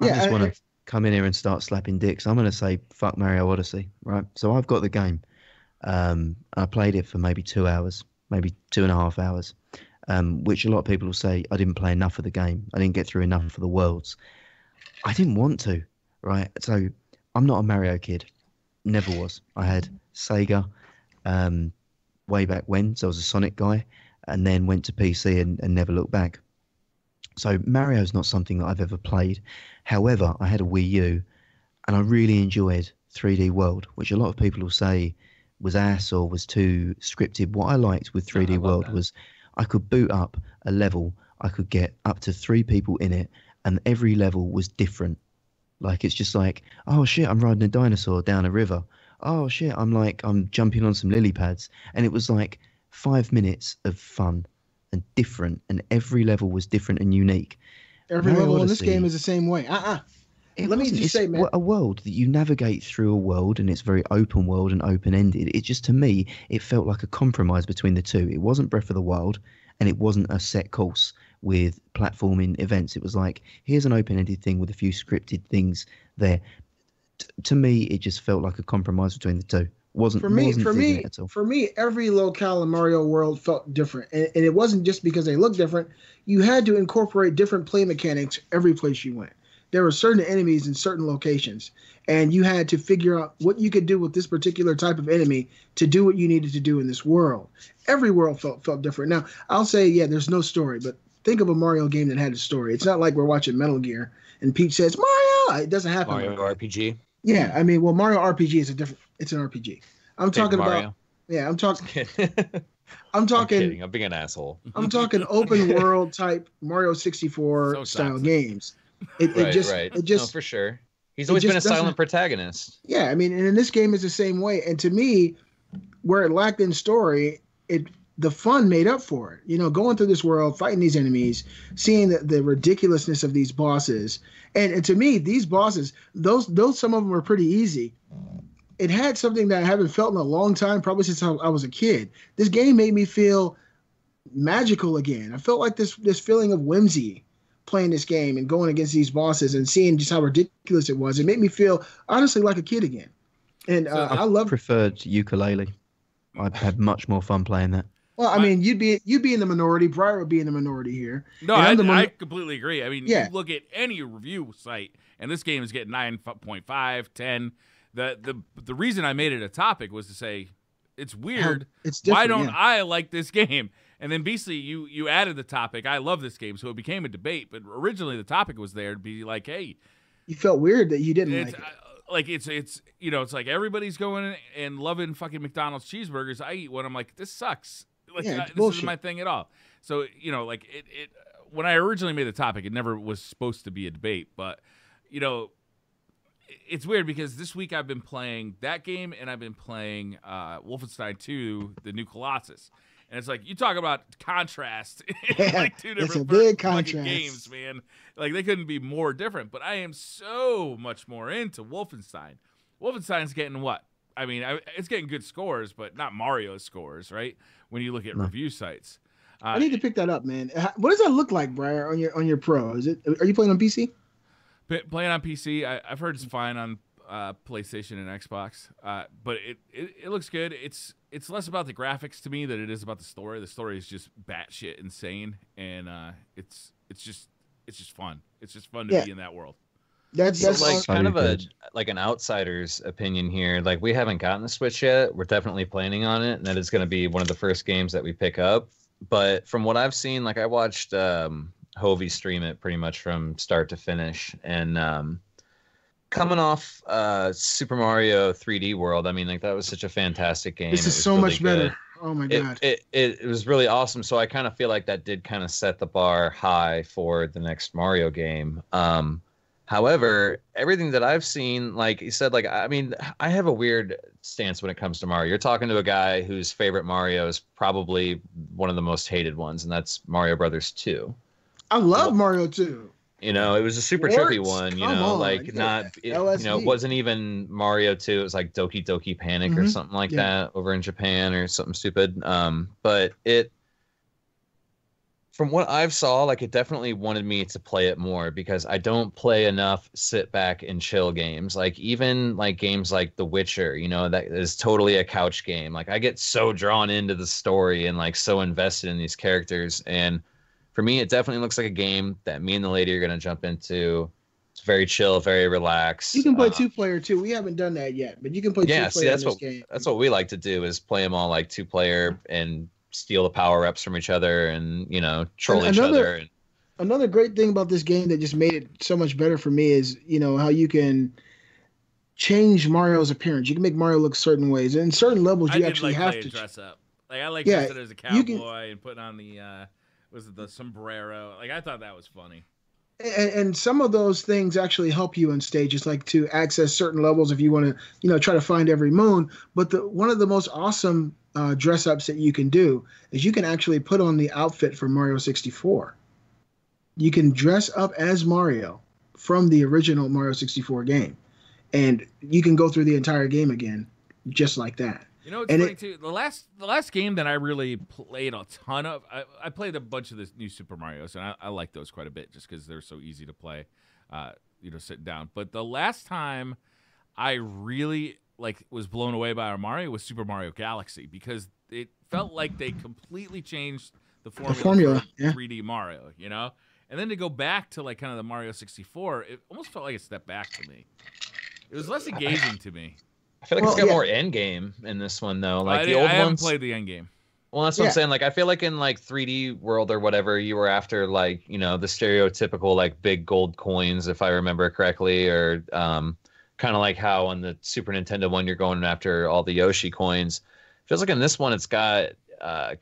I just want to come in here and start slapping dicks. I'm going to say fuck Mario Odyssey, right? So I've got the game. I played it for maybe 2 hours, maybe 2.5 hours, which a lot of people will say I didn't play enough of the game. I didn't get through enough of the worlds. I didn't want to, right? So I'm not a Mario kid. Never was. I had Sega way back when, so I was a Sonic guy, and then went to PC and never looked back. So Mario's not something that I've ever played. However, I had a Wii U, and I really enjoyed 3D World, which a lot of people will say was ass or was too scripted. What I liked with 3D World was I could boot up a level, I could get up to 3 people in it, and every level was different. Like, it's just like, oh shit, I'm riding a dinosaur down a river. Oh shit, I'm jumping on some lily pads. And it was like 5 minutes of fun and different, and every level was different and unique. Every level in this game is the same way. Let me just say, man, a world that you navigate through a world, and it's very open world and open-ended. It just, to me, it felt like a compromise between the two. It wasn't Breath of the Wild, and it wasn't a set course with platforming events. It was like, here's an open-ended thing with a few scripted things there. To me, it just felt like a compromise between the two. For me, every locale in Mario World felt different, and it wasn't just because they looked different. You had to incorporate different play mechanics every place you went. There were certain enemies in certain locations, and you had to figure out what you could do with this particular type of enemy to do what you needed to do in this world. Every world felt different. Now, I'll say, yeah, there's no story, but think of a Mario game that had a story. It's not like we're watching Metal Gear and Peach says, Mario! It doesn't happen. Mario RPG? Yeah, I mean, well, Mario RPG is it's an RPG. I'm talking about, yeah, I'm talking. I'm talking. I'm being an asshole. I'm talking open world type Mario 64 style games. It just no, for sure. He's always been a silent protagonist. Yeah, I mean, and in this game is the same way. And to me, where it lacked in story, the fun made up for it. You know, going through this world, fighting these enemies, seeing the ridiculousness of these bosses, and to me, these bosses, those some of them were pretty easy. It had something that I haven't felt in a long time, probably since I was a kid. This game made me feel magical again. I felt like this feeling of whimsy playing this game and going against these bosses and seeing just how ridiculous it was. It made me feel honestly like a kid again. And I preferred ukulele. I had much more fun playing that. Well, I mean, you'd be in the minority. Briar would be in the minority here. No, I completely agree. I mean, you look at any review site, and this game is getting 9.5, 10. The reason I made it a topic was to say it's weird. Why don't I like this game? And then basically you added the topic. I love this game, so it became a debate. But originally the topic was there to be like, hey, you felt weird that you didn't like it. Like it's you know, it's like everybody's going and loving fucking McDonald's cheeseburgers. I eat one. I'm like, this sucks. Like this isn't my thing at all. So you know, like it when I originally made the topic, it never was supposed to be a debate. But you know, it's weird because this week I've been playing that game and I've been playing Wolfenstein II, the new Colossus. And it's like, you talk about contrast in like two different fucking games, man. Like, they couldn't be more different. But I am so much more into Wolfenstein. Wolfenstein's getting what? I mean, it's getting good scores, but not Mario's scores, right? When you look at review sites. I need to pick that up, man. What does that look like, Briar, on your Pro? Are you playing on PC? Playing on PC, I've heard it's fine on PlayStation and Xbox, but it looks good. It's less about the graphics to me than it is about the story. The story is just batshit insane, and it's just fun. It's just fun to be in that world. That's like kind of an outsider's opinion here. Like, we haven't gotten the Switch yet. We're definitely planning on it, and that is going to be one of the first games that we pick up. But from what I've seen, like, I watched Hovey stream it pretty much from start to finish, and coming off Super Mario 3D World, I mean, like, that was such a fantastic game. This is so much better. Oh my god, it was really awesome. So I kind of feel like that did kind of set the bar high for the next Mario game. However, everything that I've seen, like you said, like, I mean, I have a weird stance when it comes to Mario. You're talking to a guy whose favorite Mario is probably one of the most hated ones, and that's Mario Brothers 2. I love Mario 2. You know, it was a super trippy one, you know, like it wasn't even Mario 2. It was like Doki Doki Panic or something like that over in Japan or something stupid. But from what I've saw, like, it definitely wanted me to play it more because I don't play enough sit back and chill games. Like, even like games like The Witcher, you know, that is totally a couch game. Like, I get so drawn into the story and like so invested in these characters. And for me, it definitely looks like a game that me and the lady are going to jump into. It's very chill, very relaxed. You can play 2-player too. We haven't done that yet, but you can play 2-player in this game. That's what we like to do, is play them all like 2-player and steal the power-ups from each other and, you know, troll each other. Another great thing about this game that just made it so much better for me is, you know, how you can change Mario's appearance. You can make Mario look certain ways, and in certain levels, you I did actually like have playing to dress up. Like I like Yeah, dressing as a you can. cowboy and putting on the was it the sombrero? Like I thought that was funny. And some of those things actually help you on stages, like to access certain levels if you want to, try to find every moon. But one of the most awesome dress ups that you can do is you can actually put on the outfit for Mario 64. You can dress up as Mario from the original Mario 64 game, and you can go through the entire game again just like that. You know, it's funny too. The last game that I really played a ton of, I played a bunch of the new Super Mario's, and I like those quite a bit just because they're so easy to play, sitting down. But the last time I really was blown away by Mario was Super Mario Galaxy, because it felt like they completely changed the formula for 3D Mario, And then to go back to kind of the Mario 64, it almost felt like a step back to me. It was less engaging to me. I feel like it's got more end game in this one though. Like the old ones. I haven't played the end game. Well, that's what I'm saying. Like I feel like in 3D World or whatever, you were after the stereotypical big gold coins, if I remember correctly, or kind of like how on the Super Nintendo one you're going after all the Yoshi coins. Feels like in this one it's got I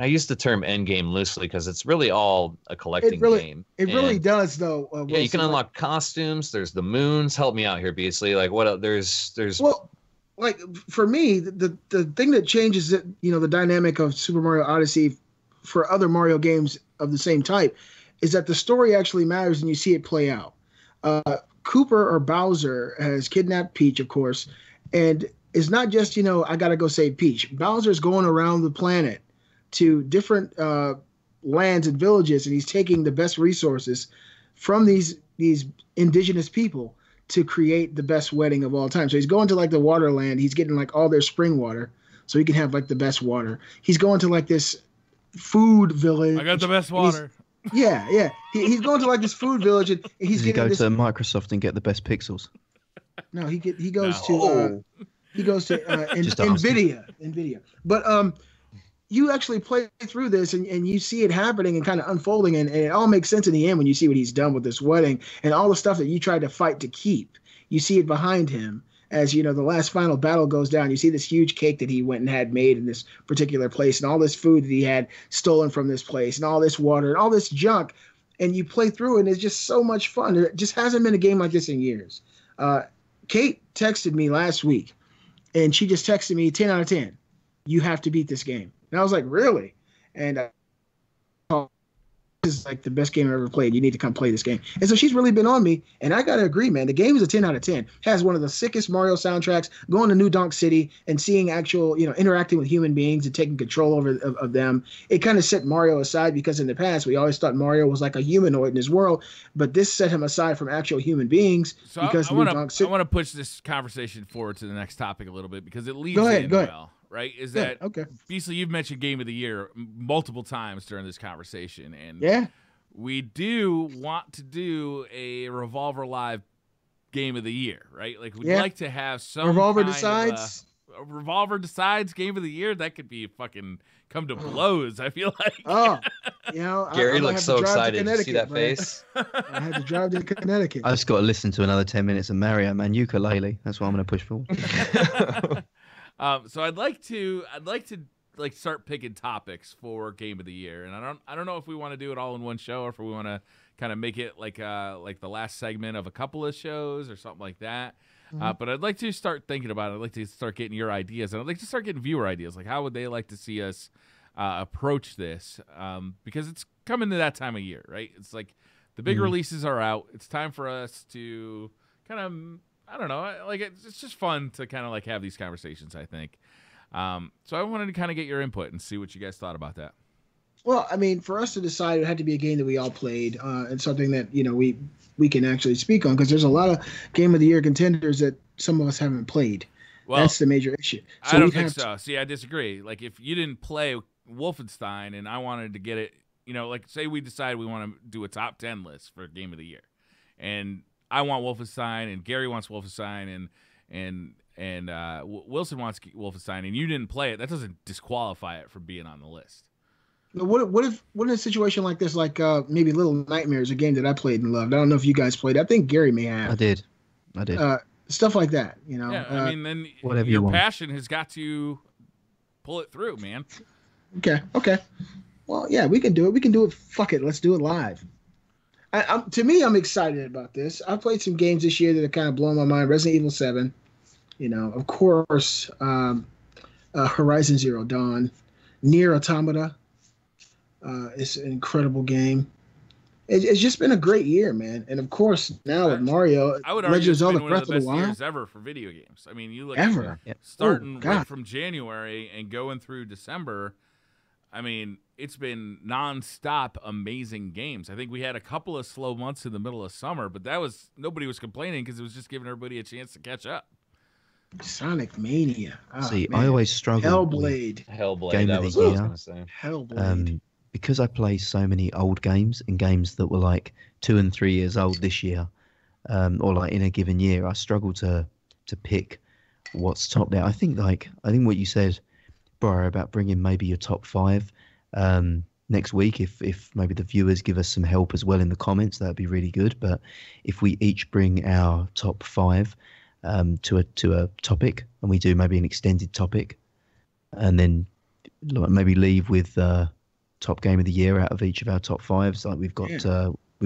use the term end game loosely because it's really all a collecting game. It really does, though. Yeah, you can unlock costumes. There's the moons. Help me out here, Beasley. What? There's. Well, for me, the thing that changes it, the dynamic of Super Mario Odyssey for other Mario games of the same type, is that the story actually matters and you see it play out. Cooper or Bowser has kidnapped Peach, of course, and it's not just, I got to go save Peach. Bowser's going around the planet to different lands and villages, and he's taking the best resources from these indigenous people to create the best wedding of all time. So he's going to the water land. He's getting all their spring water so he can have the best water. He's going to this food village. I got the best water. Yeah. He's going to this food village, and he's getting to Microsoft and get the best pixels. No, he goes to He goes to NVIDIA. But you actually play through this and you see it happening and kind of unfolding, and it all makes sense in the end when you see what he's done with this wedding and all the stuff that you tried to fight to keep. You see it behind him as, the last final battle goes down. You see this huge cake that he went and had made in this particular place, and all this food that he had stolen from this place, and all this water and all this junk. And you play through it, and it's just so much fun. There just hasn't been a game like this in years. Kate texted me last week, and she just texted me 10 out of 10. You have to beat this game. And I was like, really? And this is the best game I've ever played. You need to come play this game. And so she's really been on me. And I got to agree, man. The game is a 10 out of 10. Has one of the sickest Mario soundtracks. Going to New Donk City and seeing actual, interacting with human beings and taking control over of them. It kind of set Mario aside because in the past, we always thought Mario was a humanoid in his world. But this set him aside from actual human beings. So because I want to push this conversation forward to the next topic a little bit because it leads in well. Right? Is that okay? Beasley, you've mentioned Game of the Year multiple times during this conversation, and we do want to do a Revolver Live Game of the Year, right? We'd like to have some Revolver decides. Revolver decides Game of the Year. That could be fucking come to blows. I feel like. Oh, Gary looks so excited. Did you see that face? I had to drive to Connecticut. I just got to listen to another 10 minutes of Mario Man Ukulele. That's what I'm going to push forward. So I'd like to start picking topics for Game of the Year, and I don't know if we want to do it all in one show or if we want to kind of make it like the last segment of a couple of shows or something like that. Mm-hmm. But I'd like to start thinking about it. I'd like to start getting your ideas, and I'd like to start getting viewer ideas. How would they like to see us approach this? Because it's coming to that time of year, right? It's the big releases are out. It's time for us to kind of. I don't know. It's just fun to kind of have these conversations, I think. So I wanted to kind of get your input and see what you guys thought about that. Well, I mean, for us to decide, it had to be a game that we all played and something that, we can actually speak on because there's a lot of Game of the Year contenders that some of us haven't played. Well, that's the major issue. So I don't think so. See, I disagree. If you didn't play Wolfenstein and I wanted to get it, say we decide we want to do a top 10 list for Game of the Year. And I want Wolfenstein, and Gary wants Wolfenstein, and Wilson wants Wolfenstein, and you didn't play it. That doesn't disqualify it from being on the list. What if in a situation like this, maybe Little Nightmares, a game that I played and loved? I don't know if you guys played. I think Gary may have. I did. I did. Stuff like that, you know. Yeah, I mean, then whatever your you want. passion has got to pull it through, man. Okay. Well, yeah, we can do it. We can do it. Fuck it. Let's do it live. To me, I'm excited about this. I've played some games this year that have kind of blown my mind. Resident Evil 7, you know, of course, Horizon Zero Dawn, Nier Automata. It's an incredible game. It's just been a great year, man. And of course, now with Mario, I would argue Legend of it's Zelda been one of Breath the of the best Wild. years ever for video games. I mean, you look Ever. at starting God. right from January and going through December. I mean, it's been nonstop amazing games. I think we had a couple of slow months in the middle of summer, but nobody was complaining because it was just giving everybody a chance to catch up. Sonic Mania. Oh, See, man. I always struggle with Hellblade. Game That of was the what I was year. gonna say. Hellblade. Because I play so many old games and games that were like 2 and 3 years old this year, or like in a given year, I struggle to pick what's top there. I think what you said, Briar, about bringing maybe your top 5 next week, if maybe the viewers give us some help as well in the comments, that'd be really good. But if we each bring our top 5 to a topic, and we do maybe an extended topic, and then like maybe leave with top game of the year out of each of our top 5s, like we've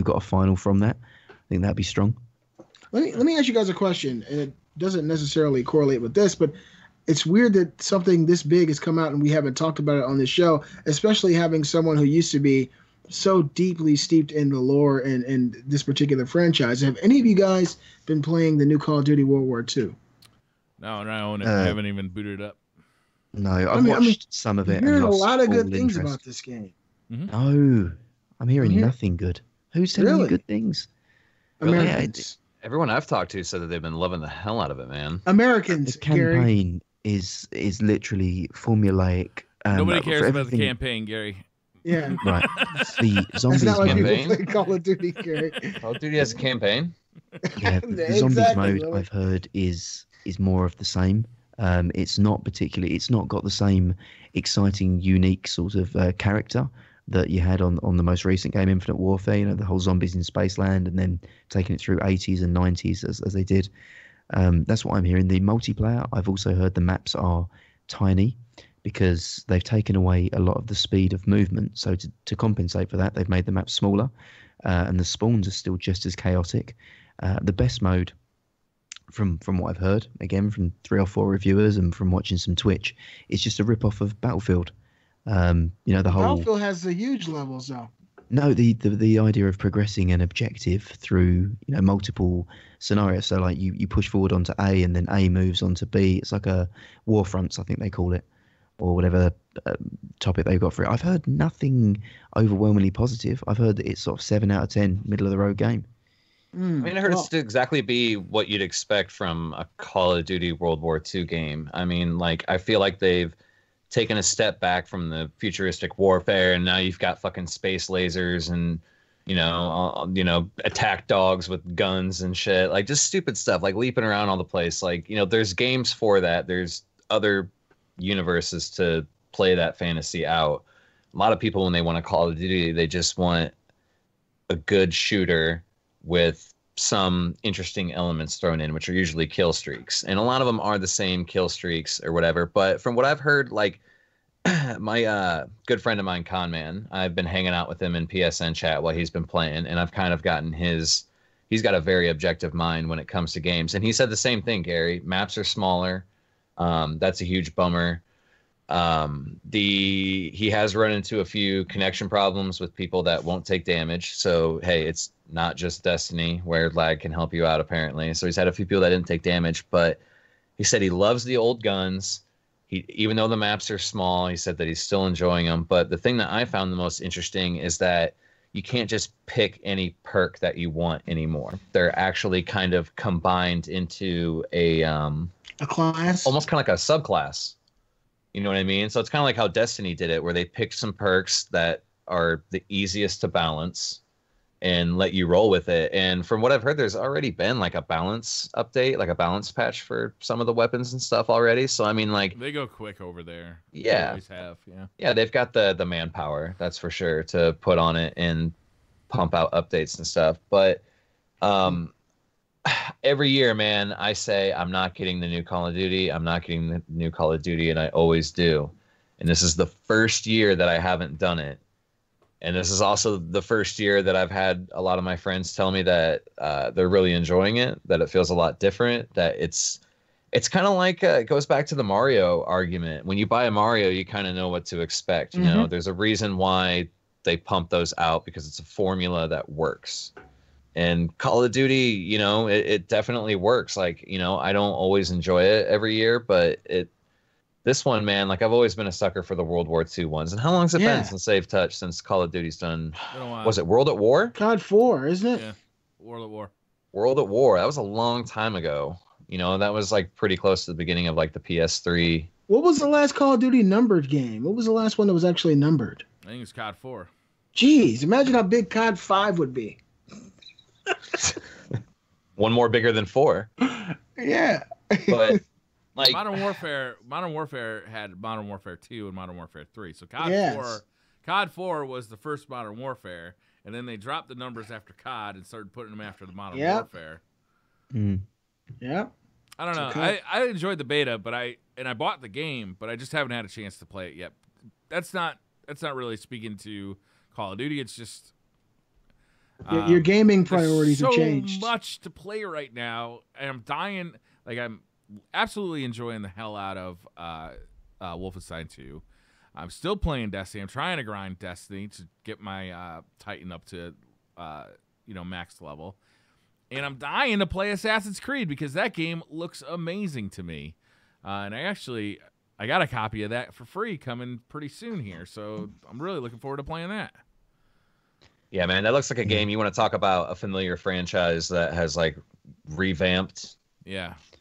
got a final from that. I think that'd be strong. Let me ask you guys a question, and it doesn't necessarily correlate with this, but it's weird that something this big has come out and we haven't talked about it on this show, especially having someone who used to be so deeply steeped in the lore and this particular franchise. Have any of you guys been playing the new Call of Duty World War II? No, I own it. I haven't even booted it up. No, I've watched some of it. I'm hearing and a lost lot of good all things interest. about this game. No, I'm hearing nothing good. Who's telling Really? you good things? Americans. Everyone I've talked to said that they've been loving the hell out of it, man. Americans, The Gary. campaign is literally formulaic. Nobody for cares about the everything- campaign, Gary. Yeah. Right. The That's zombies not why mode. people campaign? play Call of Duty, Gary. Call of Duty has a campaign. Yeah, the zombies Exactly, mode Willy. I've heard is more of the same. It's not got the same exciting, unique sort of character that you had on the most recent game, Infinite Warfare. You know, the whole zombies in Spaceland, and then taking it through 80s and 90s as they did. That's what I'm hearing. The multiplayer, I've also heard the maps are tiny because they've taken away a lot of the speed of movement. So to compensate for that, they've made the maps smaller, and the spawns are still just as chaotic. The best mode, from what I've heard, again from 3 or 4 reviewers and from watching some Twitch, is just a rip-off of Battlefield. You know, the whole Battlefield has the huge levels, though. no, the idea of progressing an objective through, you know, multiple scenarios. So like you push forward onto A and then A moves onto B. It's like a war fronts, I think they call it, or whatever topic they've got for it. I've heard nothing overwhelmingly positive. I've heard that it's sort of 7 out of 10 middle of the road game. I mean, I heard it's to exactly be what you'd expect from a Call of Duty World War II game. I mean, like, I feel like they've taken a step back from the futuristic warfare, and now you've got fucking space lasers and, you know, attack dogs with guns and shit. Like, just stupid stuff, like leaping around all the place. Like, you know, there's games for that. There's other universes to play that fantasy out. A lot of people, when they want a Call of Duty, they just want a good shooter with some interesting elements thrown in, which are usually kill streaks. And a lot of them are the same kill streaks or whatever. But from what I've heard, like, my good friend of mine, Conman, I've been hanging out with him in PSN chat while he's been playing, and I've kind of gotten he's got a very objective mind when it comes to games. And he said the same thing, Gary. Maps are smaller. That's a huge bummer. He has run into a few connection problems with people that won't take damage. So, hey, it's not just Destiny where lag can help you out, apparently. So he's had a few people that didn't take damage, but he said he loves the old guns. Even though the maps are small, he said that he's still enjoying them. But the thing that I found the most interesting is that you can't just pick any perk that you want anymore. They're actually kind of combined into a class, almost kind of like a subclass. You know what I mean? So it's kind of like how Destiny did it, where they picked some perks that are the easiest to balance and let you roll with it. And from what I've heard, there's already been like a balance update, like a balance patch for some of the weapons and stuff already. So, I mean, like, they go quick over there. Yeah. They always have, yeah. Yeah, they've got the manpower, that's for sure, to put on it and pump out updates and stuff. But every year, man, I say I'm not getting the new Call of Duty. I'm not getting the new Call of Duty, and I always do. And this is the first year that I haven't done it. And this is also the first year that I've had a lot of my friends tell me that they're really enjoying it, that it feels a lot different, that it's kind of like it goes back to the Mario argument. When you buy a Mario, you kind of know what to expect. You know, there's a reason why they pump those out, because it's a formula that works. And Call of Duty, you know, it definitely works. Like, you know, I don't always enjoy it every year, but this one, man, like I've always been a sucker for the World War II ones. And how long has it been since they've touched, since Call of Duty's done? Was it World at War? COD 4, isn't it? Yeah, World at War. World at War. That was a long time ago. You know, that was like pretty close to the beginning of like the PS3. What was the last Call of Duty numbered game? What was the last one that was actually numbered? I think it's COD 4. Jeez, imagine how big COD 5 would be. One more bigger than 4. Yeah. But like Modern Warfare had Modern Warfare 2 and Modern Warfare 3. So COD 4 was the first Modern Warfare, and then they dropped the numbers after COD and started putting them after the Modern Warfare. Yep. I don't know. I enjoyed the beta, but I bought the game, but I just haven't had a chance to play it yet. That's not really speaking to Call of Duty. It's just your gaming priorities have changed. So much to play right now, and I'm dying. Like, I'm absolutely enjoying the hell out of Wolfenstein II. I'm still playing Destiny. I'm trying to grind Destiny to get my Titan up to max level. And I'm dying to play Assassin's Creed because that game looks amazing to me. And I got a copy of that for free coming pretty soon here. So I'm really looking forward to playing that. Yeah, man, that looks like a game. You want to talk about a familiar franchise that has like revamped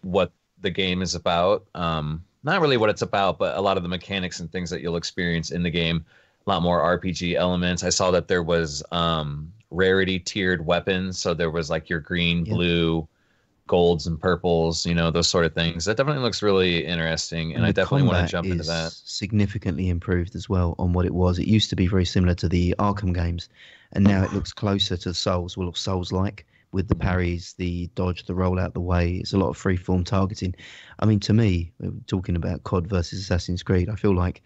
what the game is about. Not really what it's about, but a lot of the mechanics and things that you'll experience in the game. A lot more RPG elements. I saw that there was rarity tiered weapons. So there was like your green, blue, golds and purples, you know, those sort of things. That definitely looks really interesting, and I definitely want to jump into that. Significantly improved as well on what it was. It used to be very similar to the Arkham games, and now it looks closer to Souls-like, with the parries, the dodge, the roll out the way. It's a lot of freeform targeting. I mean, to me, talking about COD versus Assassin's Creed, I feel like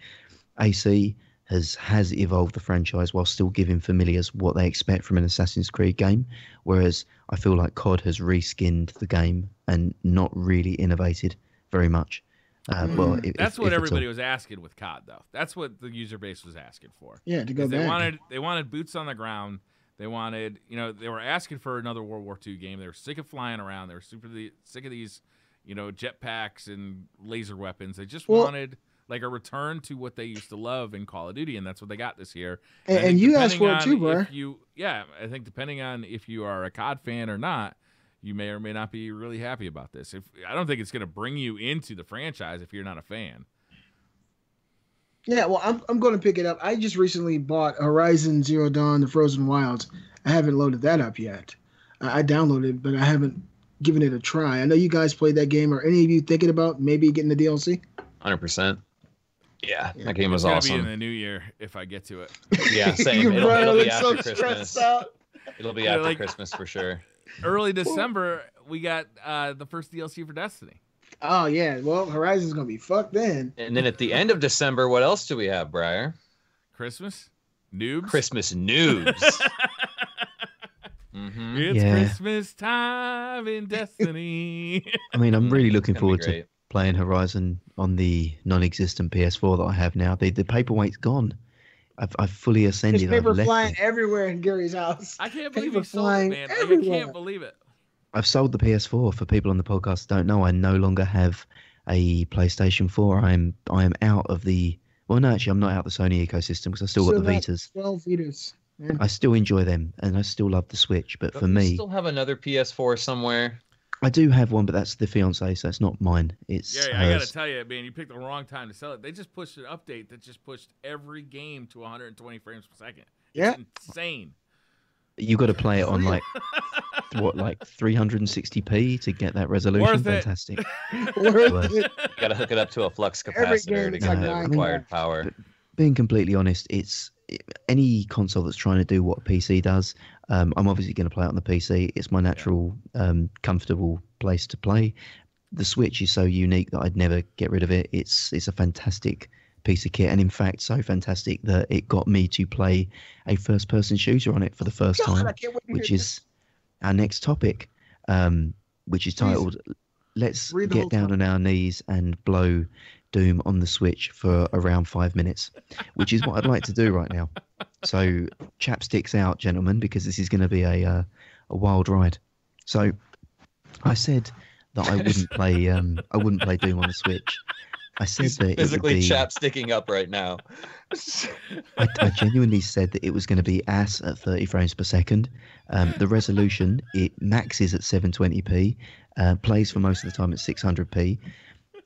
AC has evolved the franchise while still giving familiars what they expect from an Assassin's Creed game, whereas I feel like COD has reskinned the game and not really innovated very much. That's what everybody was asking with COD, though. That's what the user base was asking for. Yeah, to go back. They wanted boots on the ground. They wanted, they were asking for another World War II game. They were sick of flying around. They were sick of these, jetpacks and laser weapons. They just wanted like a return to what they used to love in Call of Duty, and that's what they got this year. And you asked for it too, bro. I think depending on if you are a COD fan or not, you may or may not be really happy about this. I don't think it's going to bring you into the franchise if you're not a fan. Yeah, well, I'm going to pick it up. I just recently bought Horizon Zero Dawn: The Frozen Wilds. I haven't loaded that up yet. I downloaded it, but I haven't given it a try. I know you guys played that game. Are any of you thinking about maybe getting the DLC? 100%. Yeah, that game was awesome. It'll be in the new year if I get to it. Yeah, same. It'll be after Christmas. It'll be after Christmas for sure. Early December, we got the first DLC for Destiny. Oh, yeah. Well, Horizon's going to be fucked then. And then at the end of December, what else do we have, Briar? Christmas? Noobs? Christmas noobs. It's Christmas time in Destiny. I mean, I'm really looking forward to playing Horizon on the non-existent PS4 that I have now. The paperweight's gone. I've fully ascended. There's paper flying everywhere in Gary's house. I can't believe you sold it, man. I can't believe it. I've sold the PS4. For people on the podcast who don't know, I no longer have a PlayStation 4. I am out of the... Well, no, actually, I'm not out of the Sony ecosystem because I still got the Vitas. 12 Vitas. Yeah. I still enjoy them, and I still love the Switch. But for me... You still have another PS4 somewhere? I do have one, but that's the fiancé, so it's not mine. It's Gary, I got to tell you, man, you picked the wrong time to sell it. They just pushed an update that just pushed every game to 120 frames per second. It's insane. You got to play it on like 360p to get that resolution. Worth Fantastic. Worth it. You got to hook it up to a flux capacitor to get the required power. Being completely honest, it's any console that's trying to do what a PC does, I'm obviously going to play it on the PC. It's my natural, comfortable place to play. The Switch is so unique that I'd never get rid of it. It's a fantastic piece of kit, and in fact, so fantastic that it got me to play a first-person shooter on it for the first time, which is our next topic, which is titled "Let's Get Down on Our Knees and Blow Doom on the Switch for around 5 minutes," which is what I'd like to do right now. So, chapsticks out, gentlemen, because this is going to be a wild ride. So, I said that I wouldn't play Doom on the Switch. I said He's that physically it would be, chapsticking up right now. I genuinely said that it was going to be ass at 30 frames per second. The resolution, it maxes at 720p, plays for most of the time at 600p.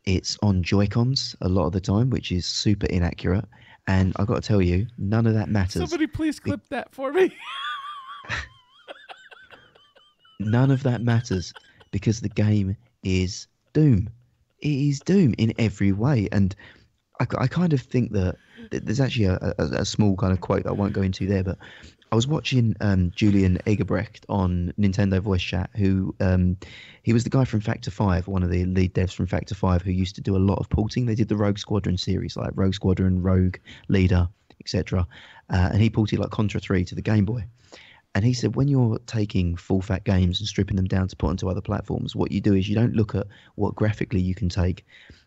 It's on Joy-Cons a lot of the time, which is super inaccurate. And I've got to tell you, none of that matters. Somebody please clip that for me. None of that matters because the game is Doom. It is Doom in every way. And I kind of think that there's actually a small kind of quote that I won't go into there, but I was watching Julian Egerbrecht on Nintendo Voice Chat, who he was the guy from Factor 5, one of the lead devs from Factor 5, who used to do a lot of porting. They did the Rogue Squadron series, like Rogue Squadron, Rogue, Leader, etc. And he ported like Contra 3 to the Game Boy. And he said, when you're taking full-fat games and stripping them down to put onto other platforms, what you do is you don't look at what graphically you can take.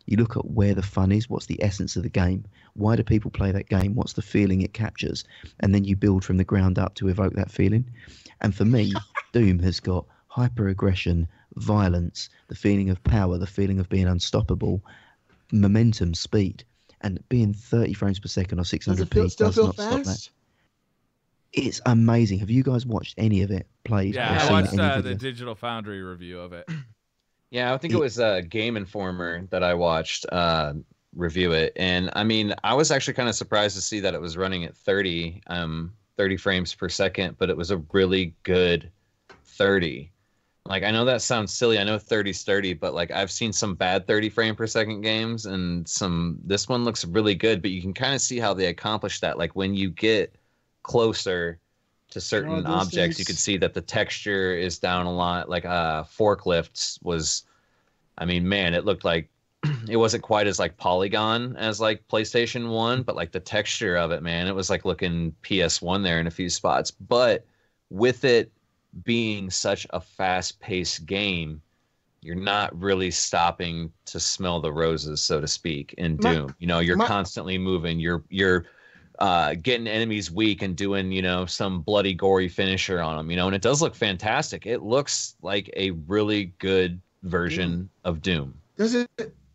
You look at where the fun is, what's the essence of the game, why do people play that game, what's the feeling it captures, and then you build from the ground up to evoke that feeling. And for me, Doom has got hyper-aggression, violence, the feeling of power, the feeling of being unstoppable, momentum, speed, and being 30 frames per second or 600p does not stop that. It's amazing. Have you guys watched any of it played? Yeah, I watched the Digital Foundry review of it. Yeah, I think it was Game Informer that I watched review it. And I mean, I was actually kind of surprised to see that it was running at 30 frames per second, but it was a really good 30. Like, I know that sounds silly. I know 30's 30, but like I've seen some bad 30 frame per second games and this one looks really good, but you can kind of see how they accomplished that. Like when you get closer to certain objects, you could see that the texture is down a lot. Like forklifts was, I mean, man, it looked like it wasn't quite as like polygon as like PlayStation 1, but like the texture of it, man, it was like looking PS1 there in a few spots. But with it being such a fast-paced game, you're not really stopping to smell the roses, so to speak, in Doom. You know, you're constantly moving. You're getting enemies weak and doing, you know, some bloody, gory finisher on them, you know, and it does look fantastic. It looks like a really good version of Doom. Does it?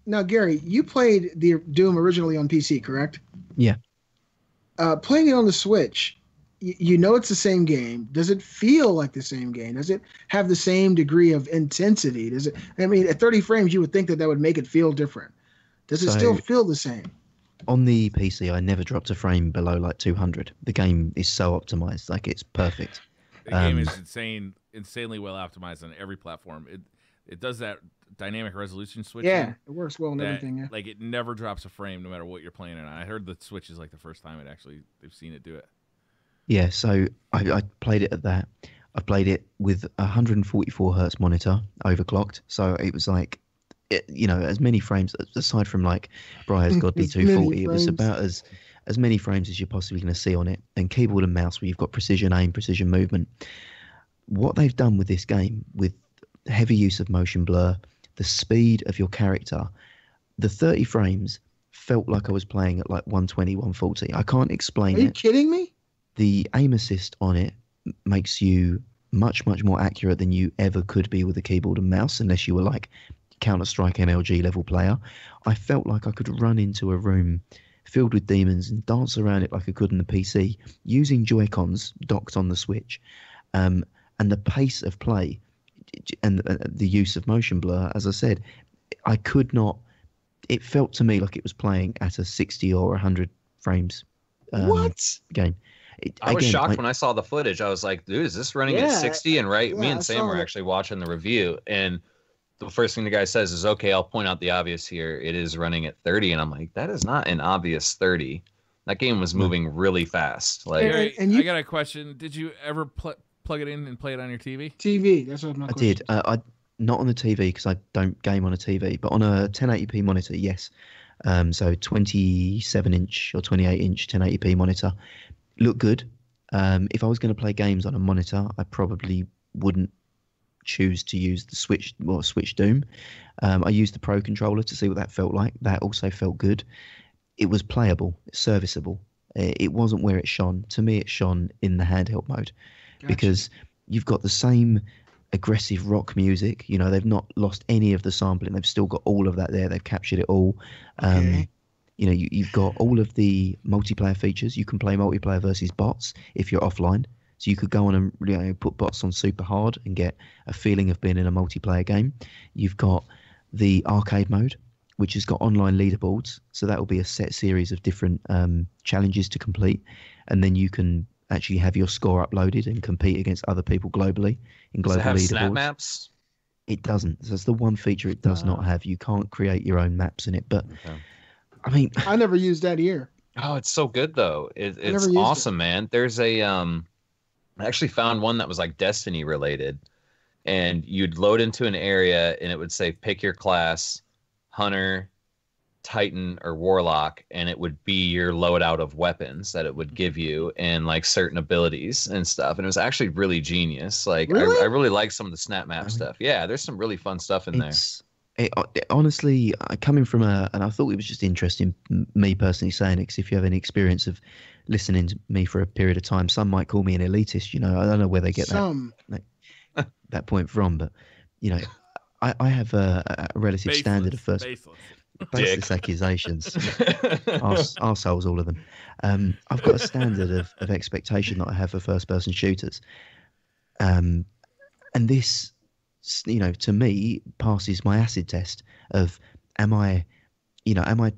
Now, Gary, you played the Doom originally on PC, correct? Yeah. Playing it on the Switch, you know it's the same game. Does it feel like the same game? Does it have the same degree of intensity? Does it? I mean, at 30 frames, you would think that would make it feel different. Does it still feel the same? On the PC, I never dropped a frame below like 200. The game is so optimized, like it's perfect. The game is insanely well optimized on every platform. It does that dynamic resolution switching. Yeah, it works well and everything. Yeah, like it never drops a frame no matter what you're playing it on. I heard the Switch is like the first time they've seen it do it. Yeah, so I played it at that. I played it with a 144 hertz monitor overclocked, so it was like, you know, as many frames aside from like Briar's Godly 240. It was about as many frames as you're possibly going to see on it, and keyboard and mouse where you've got precision aim, precision movement. What they've done with this game, with heavy use of motion blur, the speed of your character, the 30 frames felt like I was playing at like 120, 140. I can't explain it. Are you kidding me? The aim assist on it makes you much, much more accurate than you ever could be with a keyboard and mouse, unless you were like Counter-Strike MLG level player. I felt like I could run into a room filled with demons and dance around it like I could on the PC using Joy-Cons docked on the Switch. And the pace of play and the use of motion blur, as I said, I could not. It felt to me like it was playing at a 60 or 100 frames game. I was shocked when I saw the footage. I was like, dude, is this running at 60? And me and Sam were actually watching the review, and the first thing the guy says is, okay, I'll point out the obvious here. It is running at 30. And I'm like, that is not an obvious 30. That game was moving really fast. Like, Gary, and you- I got a question. Did you ever plug it in and play it on your TV? TV. That's what my I question did. I not on the TV because I don't game on a TV, but on a 1080p monitor, yes. So 27-inch or 28-inch 1080p monitor looked good. If I was going to play games on a monitor, I probably wouldn't choose to use the Switch Doom. I used the Pro controller to see what that felt like. That also felt good. It was playable, serviceable. It wasn't where it shone. To me, it shone in the handheld mode because you've got the same aggressive rock music. You know, they've not lost any of the sampling. They've still got all of that there. They've captured it all. Okay. You know, you've got all of the multiplayer features. You can play multiplayer versus bots if you're offline. So you could go on and put bots on super hard and get a feeling of being in a multiplayer game. You've got the arcade mode, which has got online leaderboards. So that will be a set series of different challenges to complete. And then you can actually have your score uploaded and compete against other people globally in global does it have leaderboards. snap maps? It doesn't. That's the one feature it does not have. You can't create your own maps in it. But Okay. I mean, I never used that here. Oh, it's so good though. It's never used awesome, man. There's a I actually found one that was like Destiny related, and you'd load into an area and it would say pick your class, Hunter, Titan, or Warlock, and it would be your loadout of weapons that it would give you and like certain abilities and stuff. And it was actually really genius. Like Really? I really like some of the snap map stuff. Yeah, there's some really fun stuff in there. Honestly, coming from and I thought it was just interesting, me personally saying it, because if you have any experience of listening to me for a period of time, some might call me an elitist. You know, I don't know where they get that point from, but you know, I have a relative standard of baseless accusations, arseholes, all of them. I've got a standard of expectation that I have for first-person shooters, and this, you know, to me passes my acid test of am I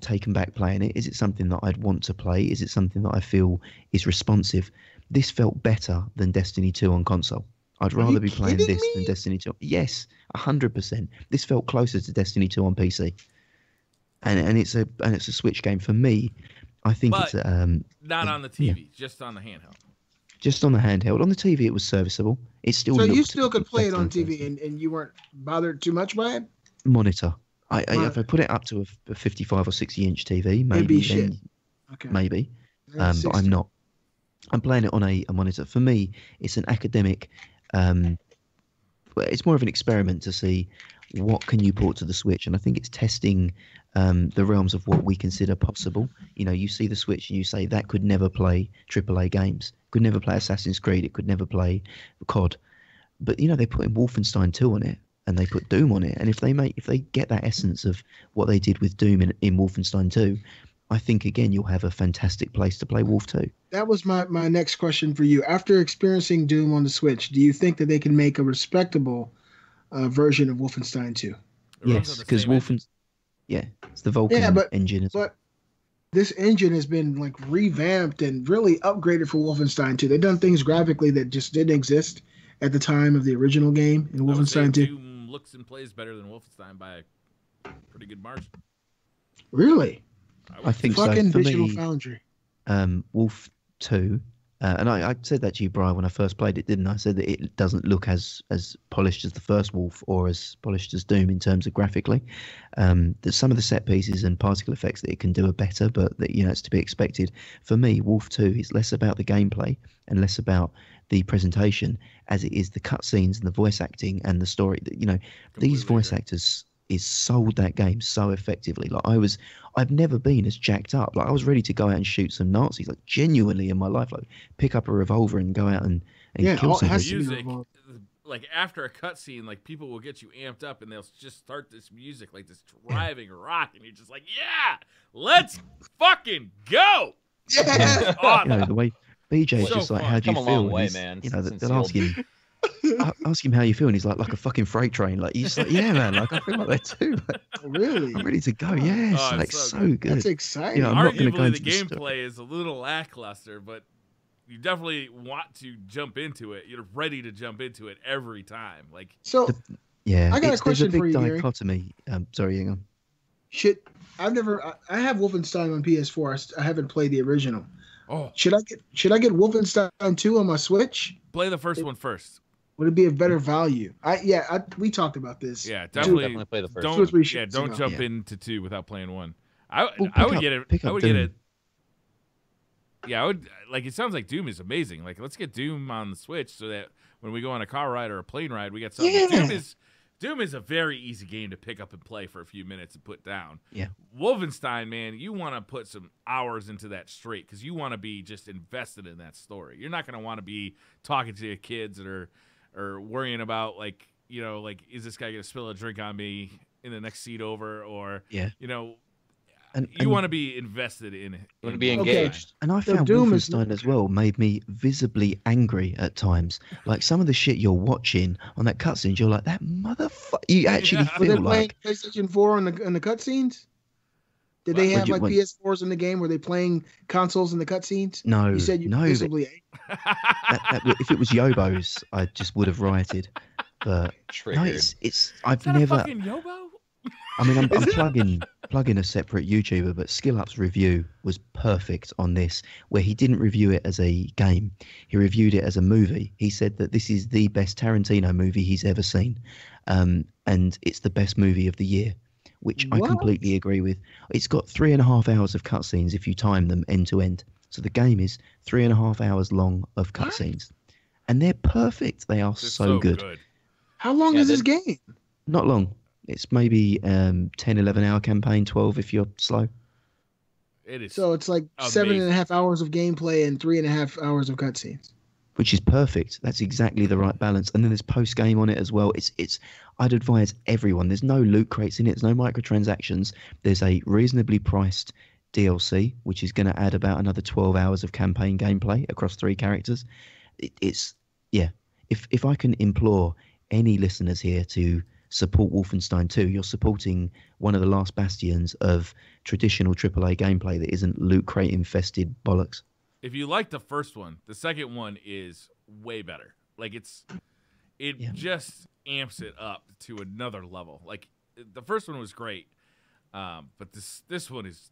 taken back playing it? Is it something that I'd want to play? Is it something that I feel is responsive? This felt better than Destiny 2 on console. I'd rather be playing this than Destiny 2. Yes, 100%. This felt closer to Destiny 2 on PC. And it's a Switch game for me. I think but it's not on the TV, just on the handheld. Just on the handheld. On the TV, it was serviceable. It still So you looked still could play it better on in TV, person. and you weren't bothered too much by it? Monitor. If I put it up to a 55 or 60-inch TV, maybe It'd be shit. then Okay. maybe. That's But 60. I'm not. I'm playing it on a monitor. For me, it's an academic. It's more of an experiment to see what can you port to the Switch, and I think it's testing the realms of what we consider possible. You know, you see the Switch and you say that could never play AAA games, could never play Assassin's Creed, it could never play COD. But you know, they put in Wolfenstein II on it, and they put Doom on it, and if they get that essence of what they did with Doom in Wolfenstein 2, I think again you'll have a fantastic place to play Wolf 2. That was my next question for you. After experiencing Doom on the Switch, do you think that they can make a respectable version of Wolfenstein 2? Yes, because it's the Vulkan engine. But this engine has been like revamped and really upgraded for Wolfenstein 2. They've done things graphically that just didn't exist at the time of the original game in Wolfenstein 2. Doom looks and plays better than Wolfenstein by a pretty good margin. Really? I think Fucking so. For Digital me, Foundry. Wolf 2, and I said that to you, Briar, when I first played it, didn't I? I said that it doesn't look as polished as the first Wolf or as polished as Doom in terms of graphically. That some of the set pieces and particle effects that it can do are better, but that, you know, it's to be expected. For me, Wolf 2 is less about the gameplay and less about the presentation as it is the cutscenes and the voice acting and the story. That, you know, these voice actors is sold that game so effectively. Like I've never been as jacked up. Like I was ready to go out and shoot some Nazis, like genuinely in my life, like pick up a revolver and go out and kill somebody. Music, like after a cutscene, like people will get you amped up and they'll just start this music, like this driving rock, and you're just like, yeah, let's fucking go. Yeah. Awesome. You know, the way BJ's So just like, fun. how do you Come a feel? long way, He's- man, You know, since they'll the ask him. Ask him how you feel, and he's like a fucking freight train. Like he's like, yeah, man. Like I feel like that too. Like, Really? I'm ready to go. Yes, Oh, it's like so so good. That's exciting. You know, I'm not going to go Arguably, the into the gameplay is a little lackluster, but you definitely want to jump into it. You're ready to jump into it every time. Like, So Yeah, I got a question there's a for big you, Gary. dichotomy. Sorry, hang on. Should I have Wolfenstein on PS4. I haven't played the original. Oh, Should I get Wolfenstein 2 on my Switch? play the first one first. Would it be a better value? We talked about this. Yeah, Definitely play the first. Don't 2 or 3 don't ago. jump into 2 without playing 1. I would get it. Pick I up would Doom. get it. Yeah, I would like. It sounds like Doom is amazing. Like, let's get Doom on the Switch so that when we go on a car ride or a plane ride, we got something. Yeah. Doom is a very easy game to pick up and play for a few minutes and put down. Yeah. Wolfenstein, man, you want to put some hours into that straight because you want to be just invested in that story. You're not going to want to be talking to your kids or worrying about like is this guy going to spill a drink on me in the next seat over or And you want to be invested in it. You want to be engaged. And I So found Doom is- Wolfenstein as well made me visibly angry at times. Like some of the shit you're watching on that cutscenes, you're like, that motherfucker. You actually Yeah. Were they feel playing like, PlayStation 4 in the cutscenes? Did they What? have like When- PS4s in the game? Were they playing consoles in the cutscenes? no, You said you no. visibly. If it was Yobos, I just would have rioted. But no, Triggered. I've Is that a never. fucking Yobo? I mean, I'm plugging a separate YouTuber, but SkillUp's review was perfect on this, where he didn't review it as a game. He reviewed it as a movie. He said that this is the best Tarantino movie he's ever seen, and it's the best movie of the year, which I What? completely agree with. It's got 3.5 hours of cutscenes if you time them end to end. So the game is 3.5 hours long of cutscenes, and they're perfect. They are They're so good. How long Yeah, is this game? Not long. It's maybe 10, 11 hour campaign, 12 if you're slow. It is. So it's like Amazing. 7.5 hours of gameplay and 3.5 hours of cutscenes. Which is perfect. That's exactly the right balance. And then there's post game on it as well. It's. I'd advise everyone. There's no loot crates in it. There's no microtransactions. There's a reasonably priced DLC, which is going to add about another 12 hours of campaign gameplay across 3 characters. It's If I can implore any listeners here to support Wolfenstein 2, you're supporting one of the last bastions of traditional AAA gameplay that isn't loot crate infested bollocks. If you like the first one, the second one is way better. Like it just amps it up to another level. Like the first one was great, but this one is.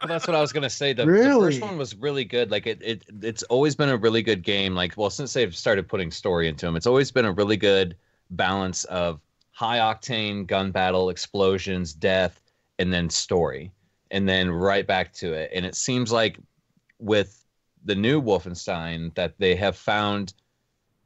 Well, that's what I was gonna say. The Really? first one was really good. Like it's always been a really good game. Like, well, since they've started putting story into them, it's always been a really good balance of high octane gun battle, explosions, death, and then story, and then right back to it. And it seems like with the new Wolfenstein that they have found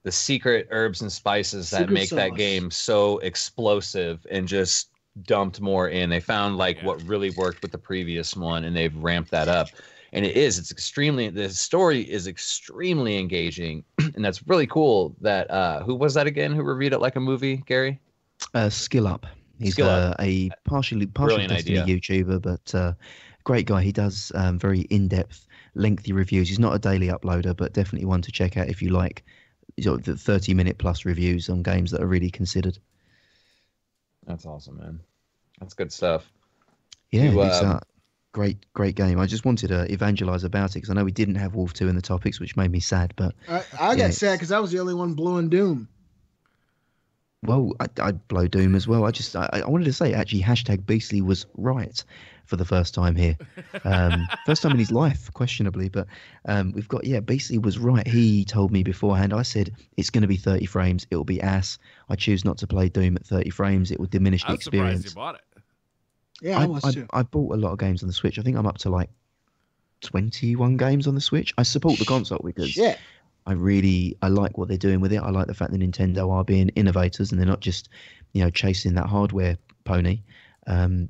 the secret herbs and spices that Secret make that sauce. game so explosive and just dumped more in. They found like what really worked with the previous one and they've ramped that up. And the story is extremely engaging. And that's really cool that, who was that again who reviewed it like a movie, Gary? SkillUp. He's SkillUp. A partially Brilliant Destiny idea. YouTuber, but great guy. He does very in-depth, lengthy reviews. He's not a daily uploader, but definitely one to check out if you like the 30-minute plus reviews on games that are really considered. That's awesome, man. That's good stuff. Yeah, You, it's a great game. I just wanted to evangelize about it because I know we didn't have Wolf 2 in the topics, which made me sad. But I got sad because I was the only one blowing Doom. well, I'd blow Doom as well. I wanted to say actually #Beastly was right for the first time here, first time in his life, questionably. But we've got Beastly was right. He told me beforehand. I said it's going to be 30 frames. It will be ass. I choose not to play Doom at 30 frames. It will diminish the I was surprised experience. you bought it. Yeah, I was too. I bought a lot of games on the Switch. I think I'm up to like 21 games on the Switch. I support the console because Shit. I like what they're doing with it. I like the fact that Nintendo are being innovators and they're not just, chasing that hardware pony. I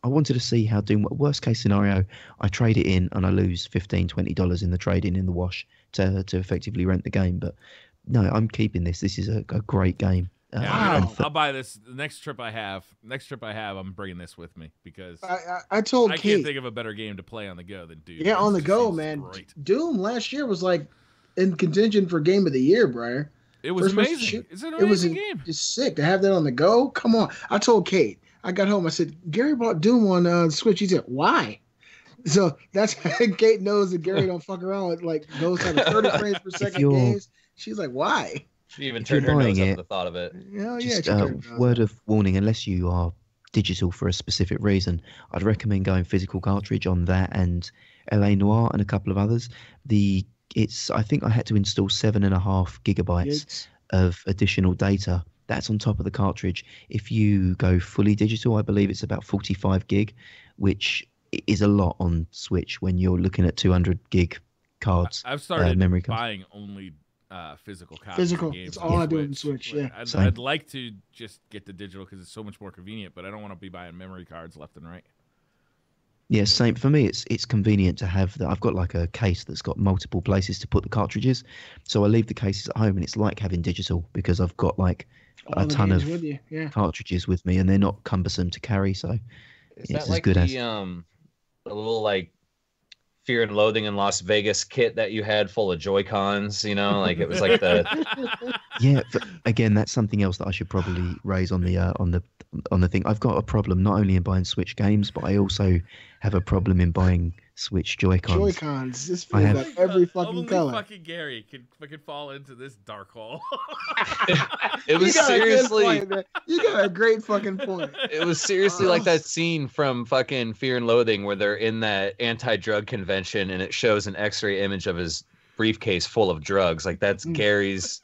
wanted to see how Doom. Worst case scenario, I trade it in and I lose $15-$20 in the trade-in in the wash to effectively rent the game. But no, I'm keeping this. This is a great game. Yeah, Wow. I'll buy this. The next trip I have, I'm bringing this with me because I told I Kate. can't think of a better game to play on the go than Doom. Yeah, on the It go, seems man. Great. Doom last year was like in contention for Game of the Year, Briar. It was First person amazing. shoot- It's an It was amazing game. just sick to have that on the go. Come on. I told Kate. I got home. I said, Gary bought Doom on Switch. He said, why? So that's how Kate knows that Gary don't fuck around with like those type of 30 frames per second you're- games. She's like, why? She even If you're turned her nose buying up it, at the thought of it. Oh, yeah, Just she turned it on. word of warning, unless you are digital for a specific reason, I'd recommend going physical cartridge on that and LA Noire and a couple of others. I think I had to install 7.5 gigabytes of additional data. That's on top of the cartridge. If you go fully digital, I believe it's about 45 gig, which is a lot on Switch when you're looking at 200 gig cards. I've started memory cards. buying only physical copies. Physical. Of games It's all on I do on the Switch. Yeah. I'd like to just get the digital because it's so much more convenient, but I don't want to be buying memory cards left and right. Yeah, same for me. It's convenient to have that. I've got like a case that's got multiple places to put the cartridges, so I leave the cases at home, and it's like having digital because I've got like a ton of cartridges with me, and they're not cumbersome to carry. So is it's that like as good the little like Fear and Loathing in Las Vegas kit that you had full of Joy-Cons? You know, like it was like the yeah. Again, that's something else that I should probably raise on the thing. I've got a problem not only in buying Switch games, but I also have a problem in buying Switch Joy-Cons. Joy-Cons. This feels like every fucking color. Fucking Gary could fall into this dark hole. It was seriously. You got a great fucking point. It was seriously like that scene from fucking Fear and Loathing where they're in that anti-drug convention and it shows an X-ray image of his briefcase full of drugs. Like that's Gary's,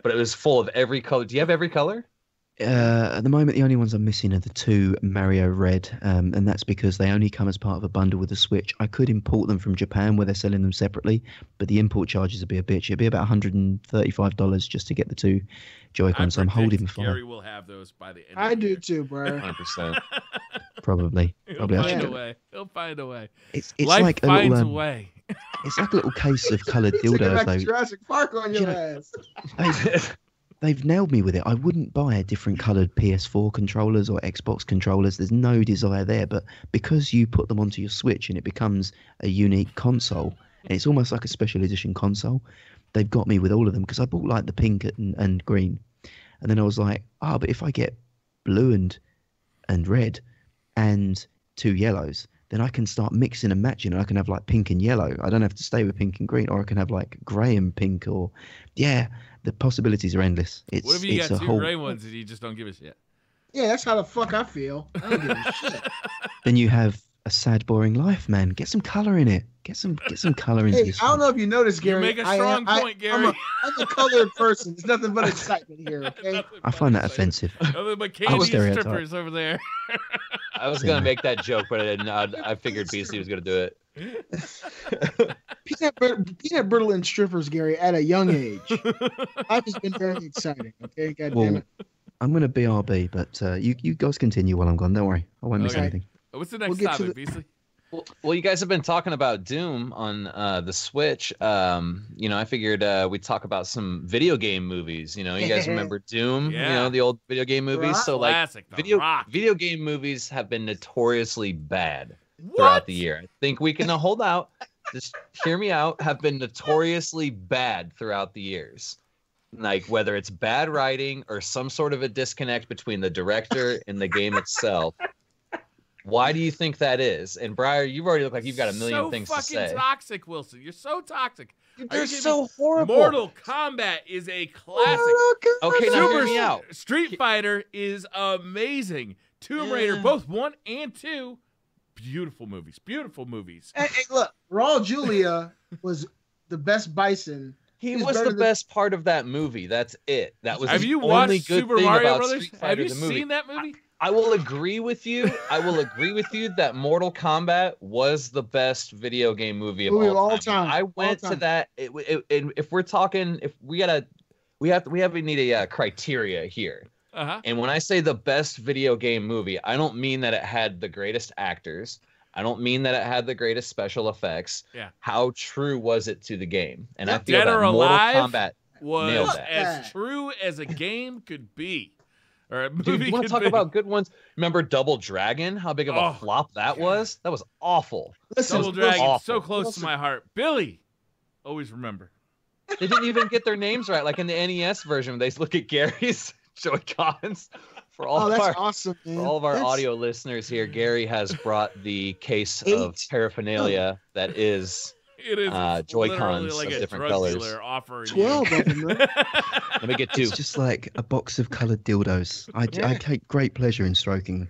but it was full of every color. Do you have every color? At the moment, the only ones I'm missing are the 2 Mario Red, and that's because they only come as part of a bundle with the Switch. I could import them from Japan where they're selling them separately, but the import charges would be a bitch. It'd be about $135 just to get the 2 Joy-Cons. So I'm holding fire. Gary will have those by the end. I do too, bro. 100%. Probably. He'll find a way. He'll find a way. It's Life like a finds little, a way. It's like a little case of coloured dildos, though. Jurassic Park on your ass. They've nailed me with it. I wouldn't buy different coloured PS4 controllers or Xbox controllers. There's no desire there. But because you put them onto your Switch and it becomes a unique console, and it's almost like a special edition console, they've got me with all of them because I bought like the pink and green. And then I was like, but if I get blue and red and 2 yellows, then I can start mixing and matching, and I can have like pink and yellow. I don't have to stay with pink and green, or I can have like grey and pink, or the possibilities are endless. What if you got 2 grey ones and you just don't give a shit? Yeah, that's how the fuck I feel. I don't give a shit. Then you have a sad, boring life, man. Get some color in it. Get some color into this. I don't know if you noticed, Gary. You make a strong point, Gary. I'm a colored person. There's nothing but excitement here, okay? I find that offensive. Nothing but candy strippers over there. I was gonna make that joke, but I didn't. I figured BC was gonna do it. Peanut brittle and strippers, Gary, at a young age. Life has been very exciting. Okay, God damn it. I'm gonna BRB, but you guys continue while I'm gone. Don't worry, I won't miss anything. What's the next topic, Beasley? Well, you guys have been talking about Doom on the Switch. I figured we'd talk about some video game movies. You guys remember Doom? Yeah. The old video game movies. So classic, video game movies have been notoriously bad throughout the year. I think we can hold out. Just hear me out. Have been notoriously bad throughout the years. Like whether it's bad writing or some sort of a disconnect between the director and the game itself. Why do you think that is? And Briar, you've already looked like you've got a million things to say. So fucking toxic, Wilson. You're so toxic. They're so horrible. Mortal Kombat is a classic. Okay, now hear me out. Street Fighter is amazing. Tomb Raider, both 1 and 2, beautiful movies. Beautiful movies. Hey, look, Raul Julia was the best Bison. He was the best part of that movie. That's it. That was. Have you only watched good Super thing Mario about Brothers? Street Fighter, Have you seen that movie? I will agree with you. That Mortal Kombat was the best video game movie of all time. I went to that. If we're talking, we need a criteria here. And when I say the best video game movie, I don't mean that it had the greatest actors. I don't mean that it had the greatest special effects. Yeah. How true was it to the game? And I feel Dead that or Mortal Alive Kombat was nailed that. as true as a game could be. Or a movie. Dude, you want to talk about good ones? Remember Double Dragon? How big of a flop that was? That was awful. Double Dragon, so close to my heart. Billy, always remember. They didn't even get their names right. Like in the NES version, they look at Gary's Joy-Cons. For all awesome, man. For all of our audio listeners here, Gary has brought the case of paraphernalia that is Joy-Cons like of different colors. 12 of them, right? Let me get 2. It's just like a box of coloured dildos. I take great pleasure in stroking them.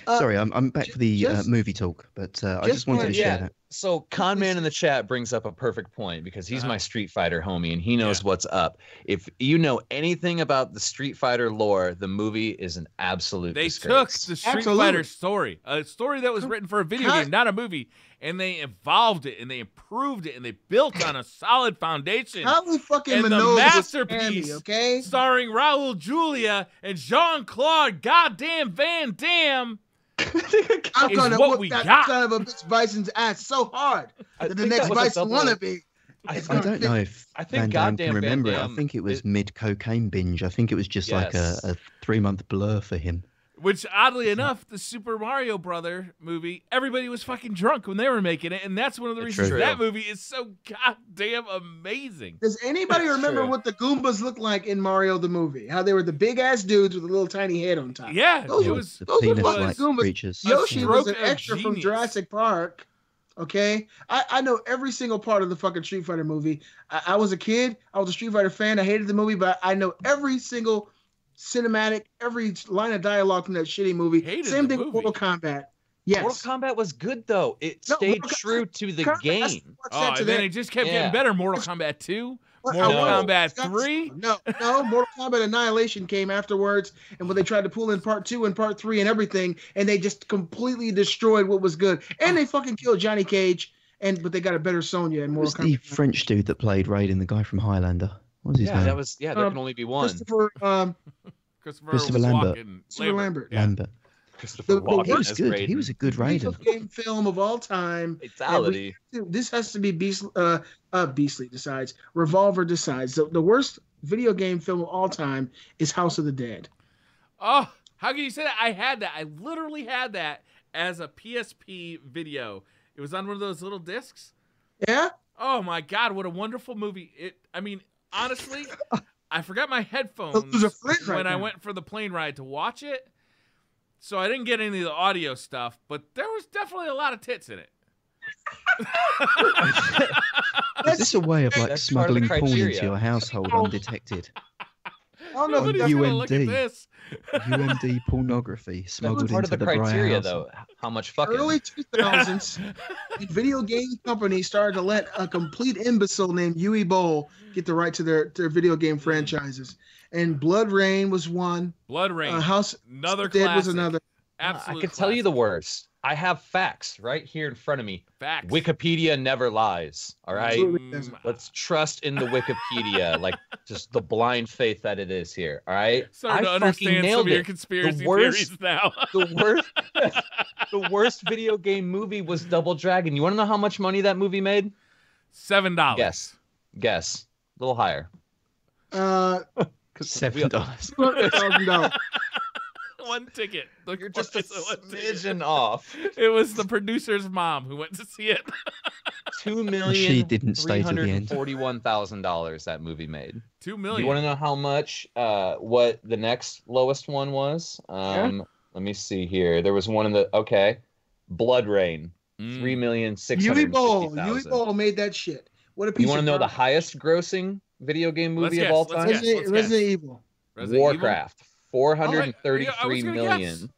Sorry, I'm back for the movie talk, but I just wanted to share that. So Conman in the chat brings up a perfect point because he's my Street Fighter homie and he knows what's up. If you know anything about the Street Fighter lore, the movie is an absolute disgrace. Took the Street Fighter story, a story that was written for a video game, not a movie, and they evolved it and they improved it and they built on a solid foundation. Holy fucking and Minogue the masterpiece, okay? Starring Raul Julia and Jean-Claude goddamn Van Damme. I'm gonna whoop that son of a bitch Bison's ass so hard that the next Bison wannabe. I don't know if Van Damme can remember it. I think it was mid-cocaine binge. I think it was just like a 3-month blur for him. Which, oddly enough, the Super Mario Brother movie, everybody was fucking drunk when they were making it, and that's one of the reasons that movie is so goddamn amazing. Does anybody remember what the Goombas looked like in Mario the movie? How they were the big-ass dudes with a little tiny head on top. Yeah, those were fucking Goombas. Creatures. Yoshi was an extra from Jurassic Park. Okay, I know every single part of the fucking Street Fighter movie. I was a kid. I was a Street Fighter fan. I hated the movie, but I know every single cinematic, every line of dialogue from that shitty movie. Same thing with Mortal Kombat. Yes. Mortal Kombat was good though. It stayed true to the game. And then it just kept getting better. Mortal Kombat 2, Mortal Kombat 3. No. Mortal Kombat Annihilation came afterwards, and when they tried to pull in part 2 and part 3 and everything, and they just completely destroyed what was good. And they fucking killed Johnny Cage, but they got a better Sonya in Mortal Kombat. The French dude that played Raiden, the guy from Highlander. What was his name? There can only be one. Christopher Lambert. Lambert. Christopher Walken. He was good. He was a good Raiden. Game film of all time. Fatality. This has to be Beastly decides. Revolver decides. The worst video game film of all time is House of the Dead. Oh, how can you say that? I had that. I literally had that as a PSP video. It was on one of those little discs. Yeah? Oh my God, what a wonderful movie. Honestly, I forgot my headphones when I went for the plane ride to watch it. So I didn't get any of the audio stuff, but there was definitely a lot of tits in it. Is this a way of like smuggling porn into your household undetected? Oh no, UMD pornography smuggled part into of the Briar criteria, household. though. How much fucking? Early 2000s, video game companies started to let a complete imbecile named Uwe Boll get the right to their video game franchises. And Blood Rain was one. Blood Rain. House another Dead was another. Absolutely. I can tell you the worst. I have facts right here in front of me. Facts. Wikipedia never lies. All right. Let's trust in the Wikipedia, like just the blind faith that it is here. All right. Starting to understand some of your conspiracy theories now. The worst video game movie was Double Dragon. You want to know how much money that movie made? $7. Guess. A little higher. $7. $200,000. One ticket. You're just a smidgen off. It was the producer's mom who went to see it. She didn't stay to the end. $2,341,000 that movie made. $2 million. You want to know how much? What the next lowest one was? Let me see here. There was one in the Blood Rain. $3,650,000. Uwe Boll made that shit. What a piece. You want to know the highest grossing video game movie of all time? Resident Evil. Warcraft. 433 million.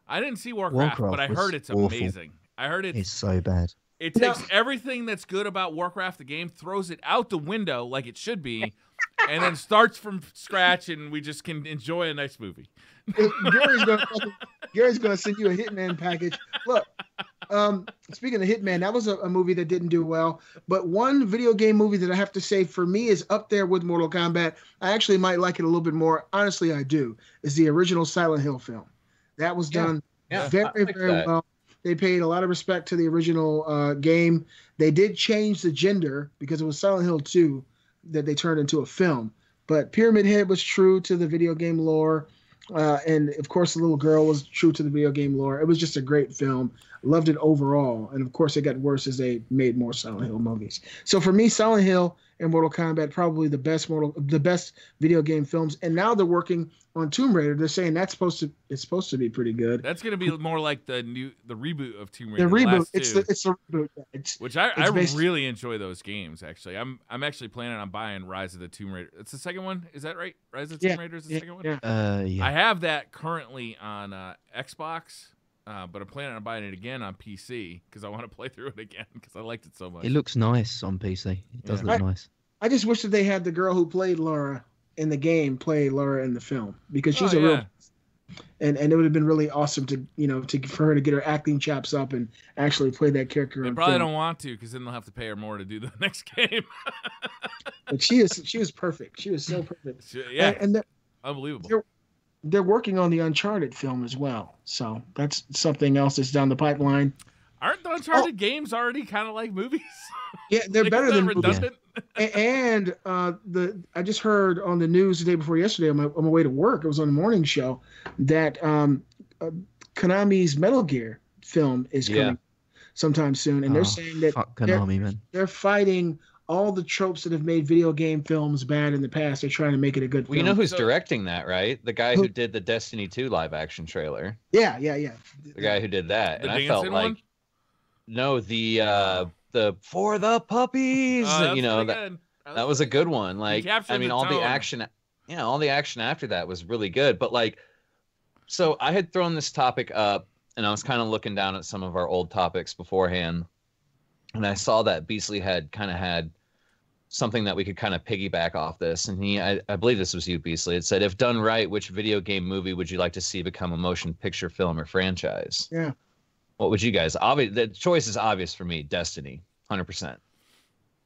I didn't see Warcraft, but I heard it's amazing. I heard it's so bad. It takes everything that's good about Warcraft, the game, throws it out the window like it should be, and then starts from scratch, and we just can enjoy a nice movie. Gary's gonna send you a Hitman package. Look, speaking of Hitman, that was a movie that didn't do well. But one video game movie that I have to say for me is up there with Mortal Kombat. I actually might like it a little bit more. Honestly, I do. Is the original Silent Hill film. That was done very, very well. They paid a lot of respect to the original game. They did change the gender because it was Silent Hill 2 that they turned into a film. But Pyramid Head was true to the video game lore. And of course, the little girl was true to the video game lore. It was just a great film. Loved it overall. And of course, it got worse as they made more Silent Hill movies. So for me, Silent Hill and Mortal Kombat, probably the best video game films. And now they're working on Tomb Raider. They're saying it's supposed to be pretty good. That's gonna be more like the reboot of Tomb The Raider. reboot. It's the reboot. Which I really enjoy those games. Actually, I'm actually planning on buying Rise of the Tomb Raider. It's the second one. Is that right? Rise of the Tomb Raider is the second one. Yeah. I have that currently on Xbox. But I'm planning on buying it again on PC because I want to play through it again because I liked it so much. It looks nice on PC. It does look nice. I just wish that they had the girl who played Laura in the game play Laura in the film because she's real, and it would have been really awesome to for her to get her acting chops up and actually play that character. They probably don't want to because then they'll have to pay her more to do the next game. But she was perfect. She was so perfect. And unbelievable. They're working on the Uncharted film as well, so that's something else that's down the pipeline. Aren't the Uncharted games already kind of like movies? Yeah, they're better than redundant. And I just heard on the news the day before yesterday on my way to work. It was on the morning show that Konami's Metal Gear film is coming sometime soon, and they're saying that fuck Konami, man. They're fighting all the tropes that have made video game films bad in the past. They're trying to make it a good film. Well, you know who's directing that, right? The guy who did the Destiny 2 live action trailer. Yeah. The guy who did that. The and I felt like one? No, the For the Puppies. That was a good one. Like, I mean, all the action after that was really good. But like, so I had thrown this topic up and I was kind of looking down at some of our old topics beforehand. And I saw that Beasley had something that we could kind of piggyback off this. And I believe this was you, Beasley. It said, if done right, which video game movie would you like to see become a motion picture film or franchise? Yeah. What would you guys? The choice is obvious for me. Destiny, 100%.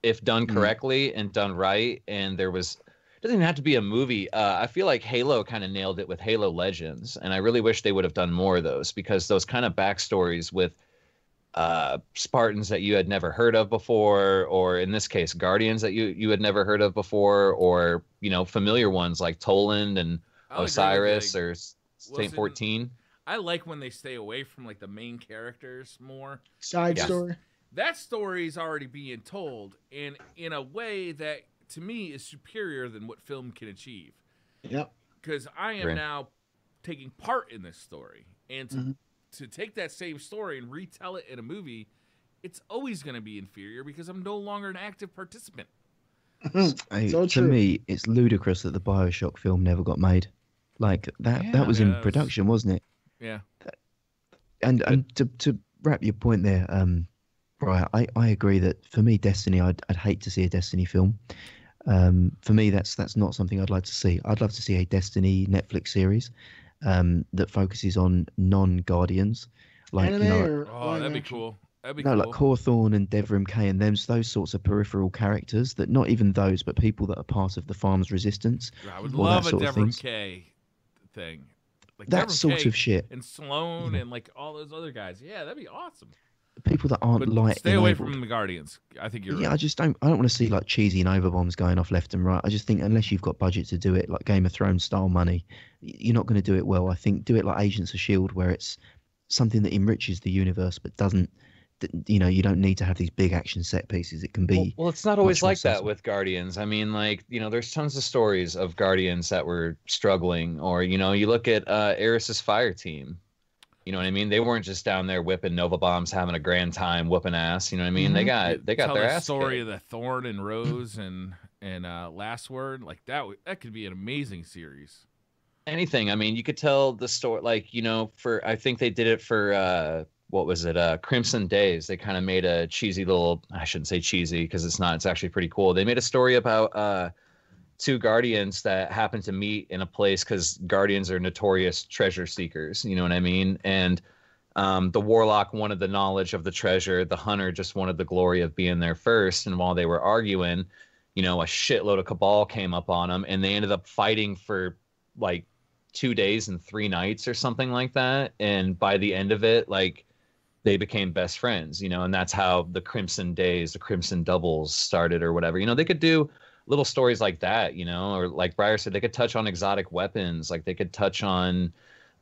If done correctly and done right, and it doesn't even have to be a movie. I feel like Halo kind of nailed it with Halo Legends, and I really wish they would have done more of those because those kind of backstories with Spartans that you had never heard of before, or in this case, Guardians that you had never heard of before, or familiar ones like Toland and Osiris or Saint 14. I like when they stay away from like the main characters more. Side story. That story is already being told, and in a way that to me is superior than what film can achieve. Yep. Because I am now taking part in this story, and to take that same story and retell it in a movie, it's always going to be inferior because I'm no longer an active participant. To me, it's ludicrous that the BioShock film never got made. Like that was in production, wasn't it? Yeah. And to wrap your point there, Briar, I agree that for me, Destiny, I'd hate to see a Destiny film. For me, that's not something I'd like to see. I'd love to see a Destiny Netflix series that focuses on non-Guardians, like that'd be cool. Like Cawthorn and Devrim Kay and those sorts of peripheral characters that not even those, but people that are part of the Farm's Resistance. I would love a Devrim Kay thing. Like that Devrim sort Kay of shit. And Sloan and like all those other guys. Yeah, that'd be awesome. People that aren't stay away from the Guardians. I think you're right. I don't want to see like cheesy Nova bombs going off left and right. I just think unless you've got budget to do it like Game of Thrones style money, you're not going to do it well. I think do it like Agents of S.H.I.E.L.D. where it's something that enriches the universe but doesn't, you don't need to have these big action set pieces. It can be well it's not always like that with Guardians. I mean, like, there's tons of stories of Guardians that were struggling, or you look at Eris's fire team. You know what I mean? They weren't just down there whipping Nova bombs, having a grand time, whooping ass. You know what I mean? They got their ass. Story of the Thorn and Rose and Last Word, like that could be an amazing series. Anything. I mean, you could tell the story, like I think they did it for what was it? Crimson Days. They kind of made a cheesy little. I shouldn't say cheesy because it's not. It's actually pretty cool. They made a story about two Guardians that happen to meet in a place because Guardians are notorious treasure seekers. You know what I mean? And the Warlock wanted the knowledge of the treasure. The Hunter just wanted the glory of being there first. And while they were arguing, a shitload of Cabal came up on them, and they ended up fighting for like 2 days and 3 nights or something like that. And by the end of it, like they became best friends, and that's how the Crimson Days, the Crimson Doubles started or whatever. They could do little stories like that, or like Briar said, they could touch on exotic weapons. Like they could touch on,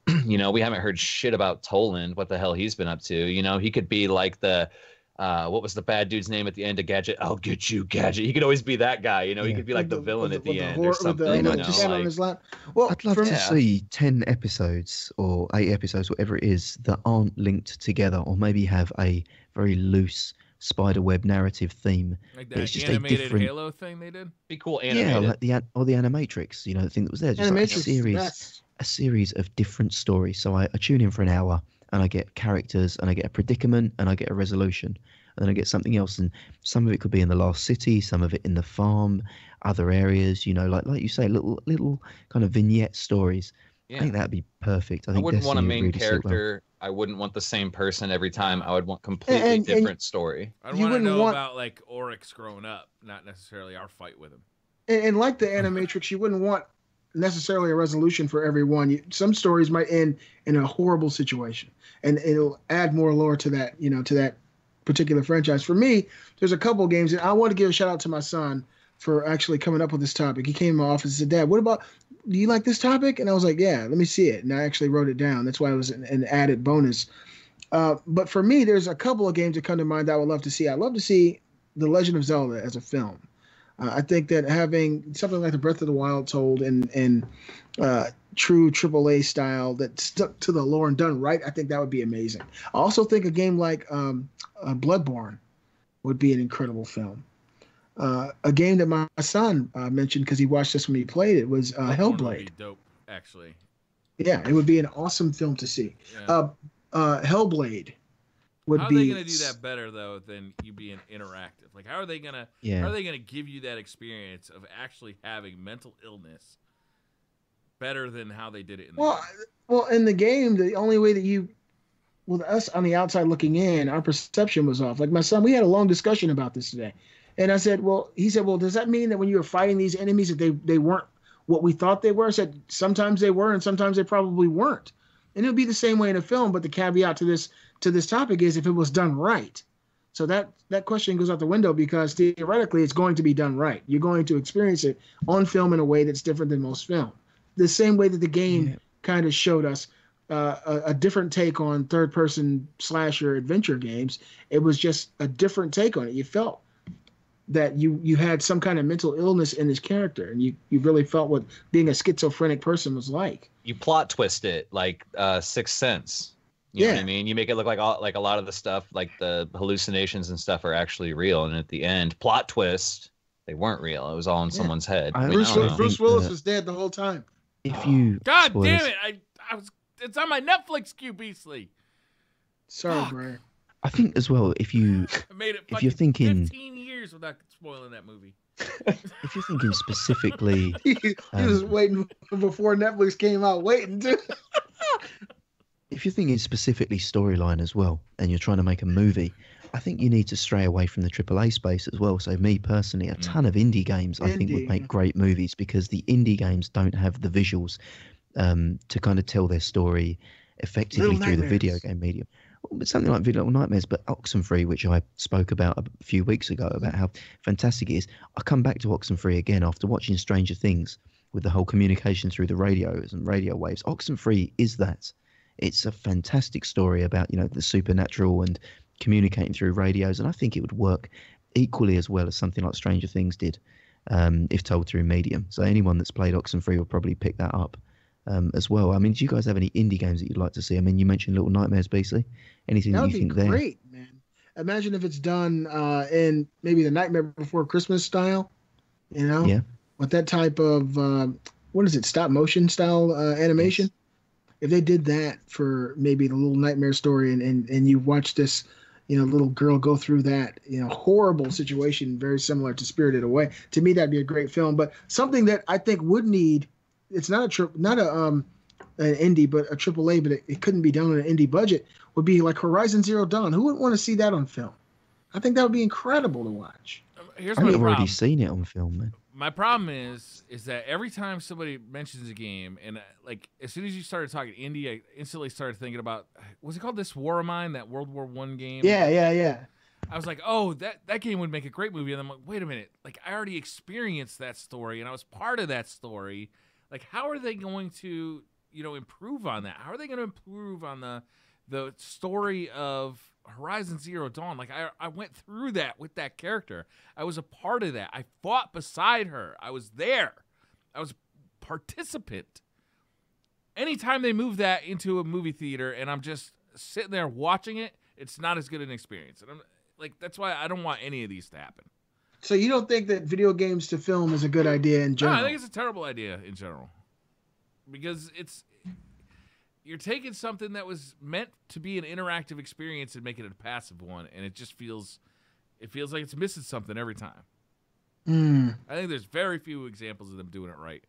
we haven't heard shit about Toland, what the hell he's been up to. He could be like the what was the bad dude's name at the end of Gadget? I'll get you, Gadget. He could always be that guy, you know. He could be like the villain at the end or something. With the you know, hand on like, his lap. Well, I'd love to see 10 episodes or 8 episodes, whatever it is, that aren't linked together, or maybe have a very loose spiderweb narrative theme. Like that It's just animated a different... Halo thing they did? be cool animated. Yeah, like the Animatrix, you know, the thing that was there. Just like a series of different stories. So I tune in for an hour, and I get characters, and I get a predicament, and I get a resolution. And then I get something else, and some of it could be in the last city, some of it in the farm, other areas, you know, like you say, little kind of vignette stories. Yeah. I think that'd be perfect. I wouldn't want a Destiny main would really suit well. character. I wouldn't want the same person every time. I would want completely different story. I want to know about like Oryx growing up, not necessarily our fight with him. And like the Animatrix, you wouldn't want necessarily a resolution for everyone. Some stories might end in a horrible situation, and it'll add more lore to that, you know, to that particular franchise. For me, there's a couple of games, and I want to give a shout out to my son for actually coming up with this topic. He came in my office and said, "Dad, do you like this topic?" And I was like, "Yeah, let me see it." And I actually wrote it down. That's why it was an added bonus. But for me, there's a couple of games that come to mind that I would love to see. I'd love to see The Legend of Zelda as a film. I think that having something like the Breath of the Wild told in true AAA style that stuck to the lore and done right, I think that would be amazing. I also think a game like Bloodborne would be an incredible film. A game that my son mentioned because he watched this when he played it was Hellblade. Would be dope, actually. Yeah, it would be an awesome film to see. Yeah. Hellblade would how be. How are they going to do that better though than you being interactive? Like, how are they gonna? Yeah. How are they going to give you that experience of actually having mental illness better than how they did it in the game? Well, in the game, the only way that with us on the outside looking in, our perception was off. Like my son, we had a long discussion about this today. And I said, he said, does that mean that when you were fighting these enemies that they weren't what we thought they were? I said, sometimes they were and sometimes they probably weren't. And it would be the same way in a film, but the caveat to this topic is if it was done right. So that question goes out the window because theoretically it's going to be done right. You're going to experience it on film in a way that's different than most film. The same way that the game kind of showed us a different take on third-person slasher adventure games. It was just a different take on it. You felt that you had some kind of mental illness in this character, and you really felt what being a schizophrenic person was like. You plot twist it like Sixth Sense. You know what I mean? You make it look like a lot of the stuff, like the hallucinations and stuff, are actually real, and at the end, plot twist, they weren't real. It was all in someone's head. Bruce Willis was dead the whole time. If you God damn it! It's on my Netflix queue, Beastly. Sorry, Briar. I think as well, if you're thinking 15 years without spoiling that movie. If you're thinking specifically, he was waiting before Netflix came out, waiting to. If you're thinking specifically storyline as well, and you're trying to make a movie, I think you need to stray away from the AAA space as well. So me personally, a ton of indie games I think would make great movies because the indie games don't have the visuals to kind of tell their story effectively through the video game medium. But something like Little Nightmares, but Oxenfree, which I spoke about a few weeks ago, about how fantastic it is. I come back to Oxenfree again after watching Stranger Things with the whole communication through the radios and radio waves. Oxenfree is that. It's a fantastic story about, the supernatural and communicating through radios, and I think it would work equally as well as something like Stranger Things did, if told through medium. So anyone that's played Oxenfree will probably pick that up as well. I mean, do you guys have any indie games that you'd like to see? I mean, you mentioned Little Nightmares, Beastly. Anything that you think there? That would be great, man. Imagine if it's done in maybe the Nightmare Before Christmas style, Yeah. With that type of, stop motion style animation. Yes. If they did that for maybe the Little Nightmare story and you watch this, little girl go through that, horrible situation, very similar to Spirited Away, to me, that'd be a great film. But something that I think would need, it's not an indie, but a AAA, but it couldn't be done on an indie budget, would be like Horizon Zero Dawn. Who wouldn't want to see that on film? I think that would be incredible to watch. Here's my problem. I've already seen it on film, man. My problem is that every time somebody mentions a game, and like as soon as you started talking indie, I instantly started thinking about, was it called This War of Mine, that World War I game? Yeah. I was like, oh, that game would make a great movie. And I'm like, wait a minute, like I already experienced that story, and I was part of that story. Like, how are they going to, improve on that? How are they going to improve on the story of Horizon Zero Dawn, like I went through that with that character. I was a part of that. I fought beside her. I was there. I was a participant. Anytime they move that into a movie theater and I'm just sitting there watching it, it's not as good an experience. And I'm like, that's why I don't want any of these to happen. So you don't think that video games to film is a good idea in general? No, I think it's a terrible idea in general. Because you're taking something that was meant to be an interactive experience and making it a passive one, and it just feels like it's missing something every time. I think there's very few examples of them doing it right.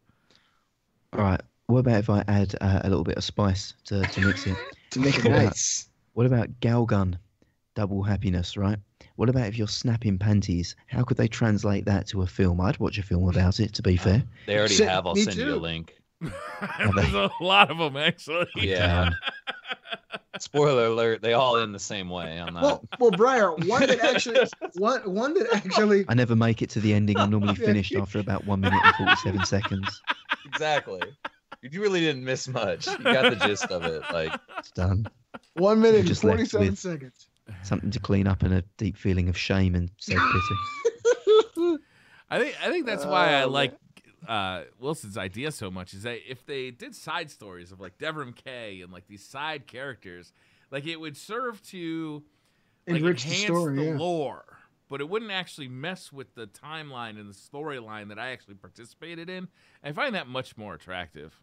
All right. What about if I add a little bit of spice to mix it? To make it nice. What about Galgun, double happiness, right? What about if you're snapping panties? How could they translate that to a film? I'd watch a film about it, to be fair. They already have. I'll send you a link. There's a lot of them, actually. Yeah. Spoiler alert, they all end the same way. I'm not... Well, Briar, one that actually... I never make it to the ending. I'm normally finished after about 1 minute and 47 seconds. Exactly. You really didn't miss much. You got the gist of it. Like, it's done. 1 minute and Just 47 seconds. Something to clean up and a deep feeling of shame and self-pity. I think that's why I like Wilson's idea so much, is that if they did side stories of like Devrim Kay and like these side characters, like it would serve to like, enrich the story, the lore, but it wouldn't actually mess with the timeline and the storyline that I actually participated in. I find that much more attractive.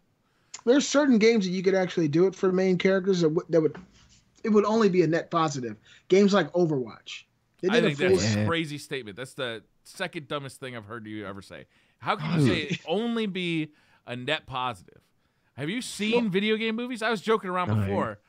There's certain games that you could actually do it for main characters it would only be a net positive. Games like Overwatch. I think that's a crazy statement. That's the second dumbest thing I've heard you ever say. How can you say it only be a net positive? Have you seen video game movies? I was joking around before.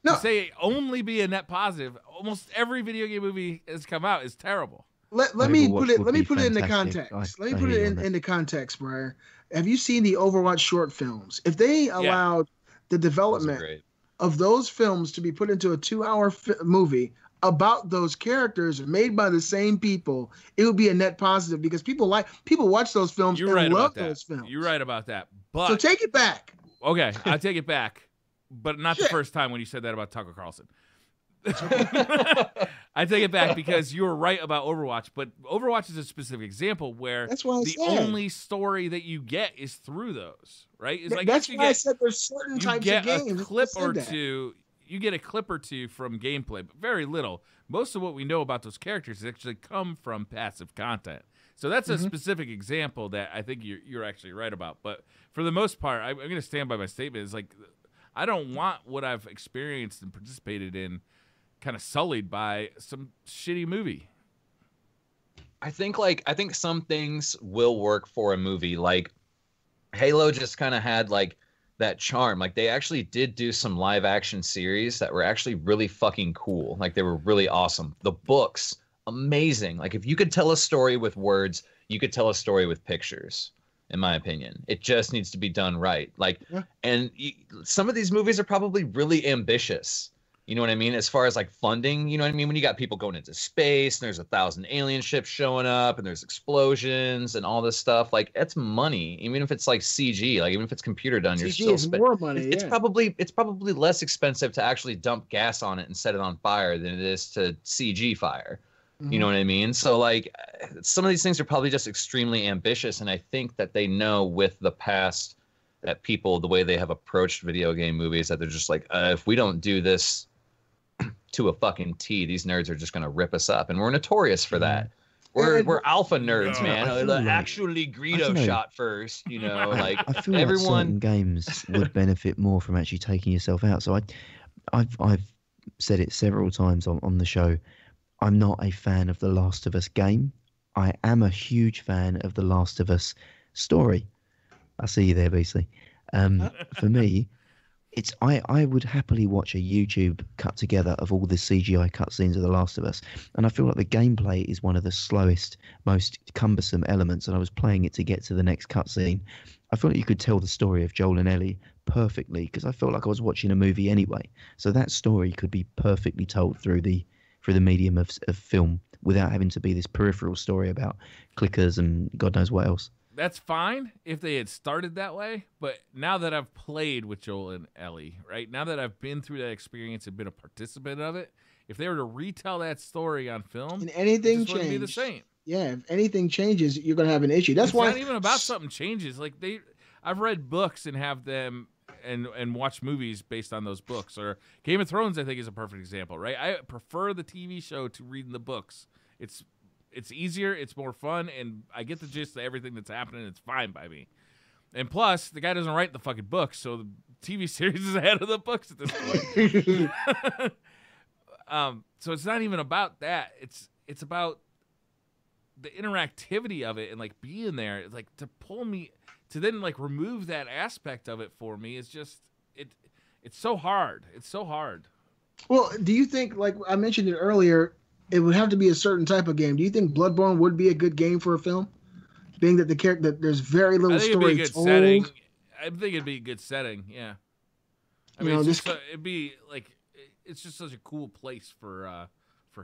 No. To say only be a net positive, almost every video game movie that's come out is terrible. Let me put it into context. Let me put it into context, Briar. Have you seen the Overwatch short films? If they allowed the development of those films to be put into a 2-hour movie about those characters made by the same people, it would be a net positive because people watch those films and love those films. You're right about that. But so take it back. Okay, I take it back, but not the first time when you said that about Tucker Carlson. I take it back because you were right about Overwatch, but Overwatch is a specific example where the only story that you get is through those, right? It's like that's why I said there's certain types of games. You get a clip or two from gameplay, but very little. Most of what we know about those characters actually come from passive content. So that's a specific example that I think you're actually right about. But for the most part, I'm going to stand by my statement. It's like I don't want what I've experienced and participated in kind of sullied by some shitty movie. I think some things will work for a movie. Like Halo just kind of had like that charm. Like they actually did do some live action series that were actually really fucking cool. Like they were really awesome. The books, amazing. Like if you could tell a story with words, you could tell a story with pictures. In my opinion, it just needs to be done right. Like, and some of these movies are probably really ambitious. You know what I mean? As far as like funding, you know what I mean? When you got people going into space and there's 1,000 alien ships showing up and there's explosions and all this stuff, like it's money. Even if it's like CG, like even if it's computer done, you're still spending more money. It's probably less expensive to actually dump gas on it and set it on fire than it is to CG fire. You know what I mean? So like some of these things are probably just extremely ambitious. And I think that they know with the past that people, the way they have approached video game movies, that they're just like, if we don't do this to a fucking T, these nerds are just going to rip us up. And we're notorious for that. We're alpha nerds, man. Actually, Greedo shot first, you know, like I feel like certain games would benefit more from actually taking yourself out. So I've said it several times on the show. I'm not a fan of the Last of Us game. I am a huge fan of the Last of Us story. I see you there, Beasley. For me, I would happily watch a YouTube cut together of all the CGI cutscenes of The Last of Us. And I feel like the gameplay is one of the slowest, most cumbersome elements. And I was playing it to get to the next cutscene. I feel like you could tell the story of Joel and Ellie perfectly because I felt like I was watching a movie anyway. So that story could be perfectly told through the medium of film without having to be this peripheral story about clickers and God knows what else. That's fine if they had started that way, but now that I've played with Joel and Ellie, right, now that I've been through that experience and been a participant of it, if they were to retell that story on film, And anything it just wouldn't be the changed. same. Yeah, if anything changes, you're gonna have an issue. That's It's why not even about something changes. Like I've read books and have them and watch movies based on those books. Or Game of Thrones, I think, is a perfect example, right? I prefer the TV show to reading the books. It's easier, it's more fun, and I get the gist of everything that's happening. It's fine by me. And plus, the guy doesn't write the fucking books, so the TV series is ahead of the books at this point. So it's not even about that. It's about the interactivity of it and like being there. It's like to pull me to then like remove that aspect of it for me is just it's so hard. It's so hard. Well, do you think, like I mentioned it earlier, it would have to be a certain type of game? Do you think Bloodborne would be a good game for a film, being that that there's very little I think story it'd be a good told? setting. I think it'd be a good setting. Yeah. I mean, it'd be like it's just such a cool place for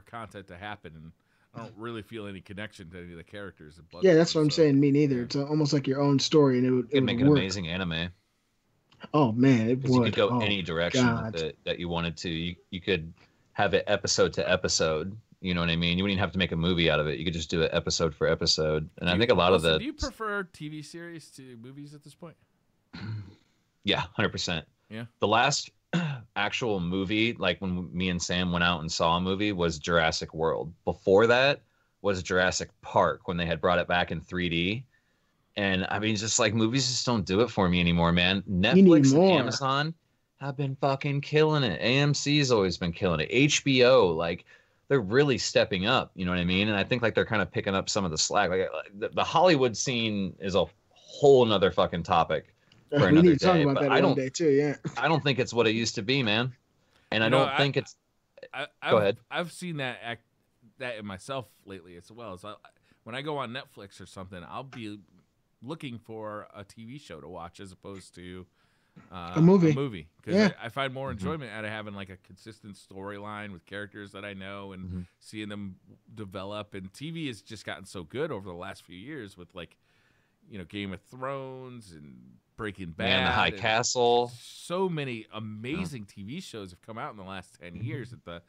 content to happen, and I don't really feel any connection to any of the characters. Yeah, that's what I'm saying. Me neither. It's almost like your own story, and it would make an amazing anime. Oh man, it would. You could go any direction with it that you wanted to. You could have it episode to episode. You know what I mean? You wouldn't even have to make a movie out of it. You could just do it episode for episode. And I think a lot of the. Do you prefer TV series to movies at this point? Yeah, 100%. Yeah. The last actual movie, like when me and Sam went out and saw a movie, was Jurassic World. Before that was Jurassic Park when they had brought it back in 3D. And I mean, just like movies just don't do it for me anymore, man. Netflix and Amazon have been fucking killing it. AMC's always been killing it. HBO, like they're really stepping up. You know what I mean? And I think like they're kind of picking up some of the slack. Like the Hollywood scene is a whole nother fucking topic for another we need to day. talk about that one day too. Yeah. I don't think it's what it used to be, man. And I don't think it's. Go ahead. I've seen that in myself lately as well. So when I go on Netflix or something, I'll be looking for a TV show to watch as opposed to a movie. Because I find more enjoyment out of having like a consistent storyline with characters that I know and seeing them develop. And TV has just gotten so good over the last few years with like, you know, Game of Thrones and Breaking Bad, and The High Castle. So many amazing TV shows have come out in the last 10 years that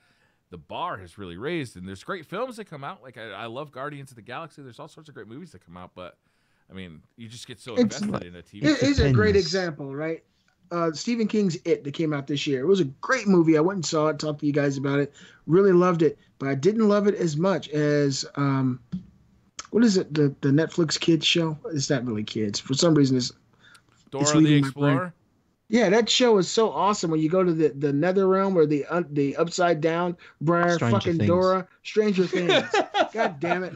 the bar has really raised. And there's great films that come out. Like I love Guardians of the Galaxy. There's all sorts of great movies that come out, but I mean, you just get so invested in a TV show. Here's a great example, right? Stephen King's It that came out this year. It was a great movie. I went and saw it, talked to you guys about it. Really loved it, but I didn't love it as much as what is it? The Netflix kids show? It's not really kids. For some reason, it's Dora the Explorer. Yeah, that show is so awesome when you go to the nether realm or the upside down Briar, fucking Dora, Stranger Things. God damn it.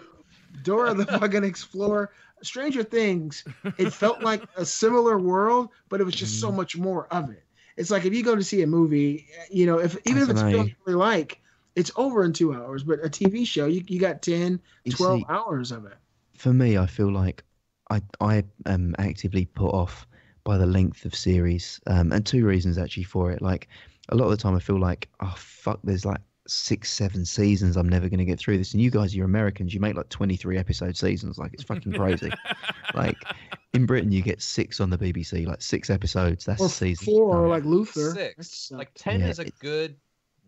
Dora the fucking Explorer. Stranger Things, it felt like a similar world, but it was just so much more of it. It's like if you go to see a movie, you know, even if it's a film you really like, it's over in 2 hours. But a TV show, you got 10, 12 hours of it. For me, I feel like I am actively put off by the length of series, and two reasons actually for it. Like a lot of the time, I feel like, oh fuck, there's like 6-7 seasons. I'm never going to get through this. And you guys, you're Americans, you make like 23 episode seasons. Like it's fucking crazy. Like in Britain, you get 6 on the BBC, like 6 episodes. That's a season. 4 or like Luther. 6. Like 10 is a good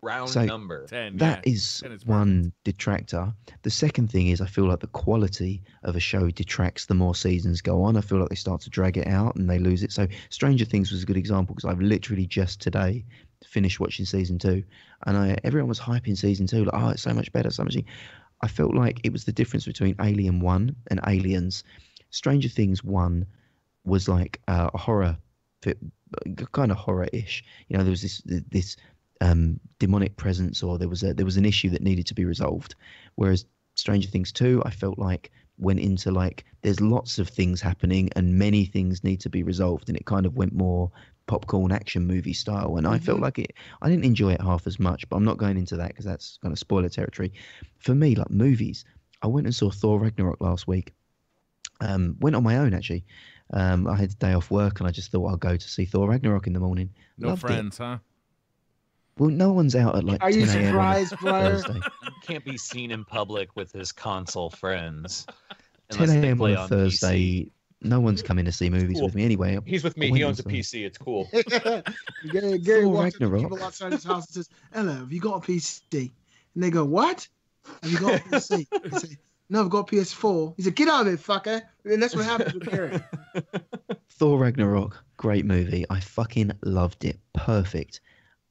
round number. 10. That is one detractor. The second thing is I feel like the quality of a show detracts the more seasons go on. I feel like they start to drag it out and they lose it. So Stranger Things was a good example because I've literally just today finished watching season 2, and everyone was hyping season 2 like, oh, it's so much better, so much. I felt like it was the difference between Alien 1 and Aliens. Stranger Things 1 was like a horror, kind of horror-ish. You know, there was this demonic presence, or there was an issue that needed to be resolved. Whereas Stranger Things 2, I felt like went into like there's lots of things happening and many things need to be resolved, and it kind of went more popcorn action movie style, and I felt like I didn't enjoy it half as much, but I'm not going into that because that's kind of spoiler territory. For me, like movies, I went and saw Thor Ragnarok last week. Went on my own actually. I had a day off work and I just thought I'll go to see Thor Ragnarok in the morning. No Loved friends, it. Huh? Well, no one's out at like 10 a.m. Are you surprised, Briar? He can't be seen in public with his console friends. 10 a.m. on a Thursday. PC. No one's coming to see movies with me anyway. He's with me. He owns a PC. It's cool. Gary walks up to people outside his house and says, "Hello, have you got a PC?" And they go, what? Have you got PC? I say, no, I've got PS4. He said, get out of it, fucker. And that's what happens with Gary. Thor Ragnarok, great movie. I fucking loved it. Perfect.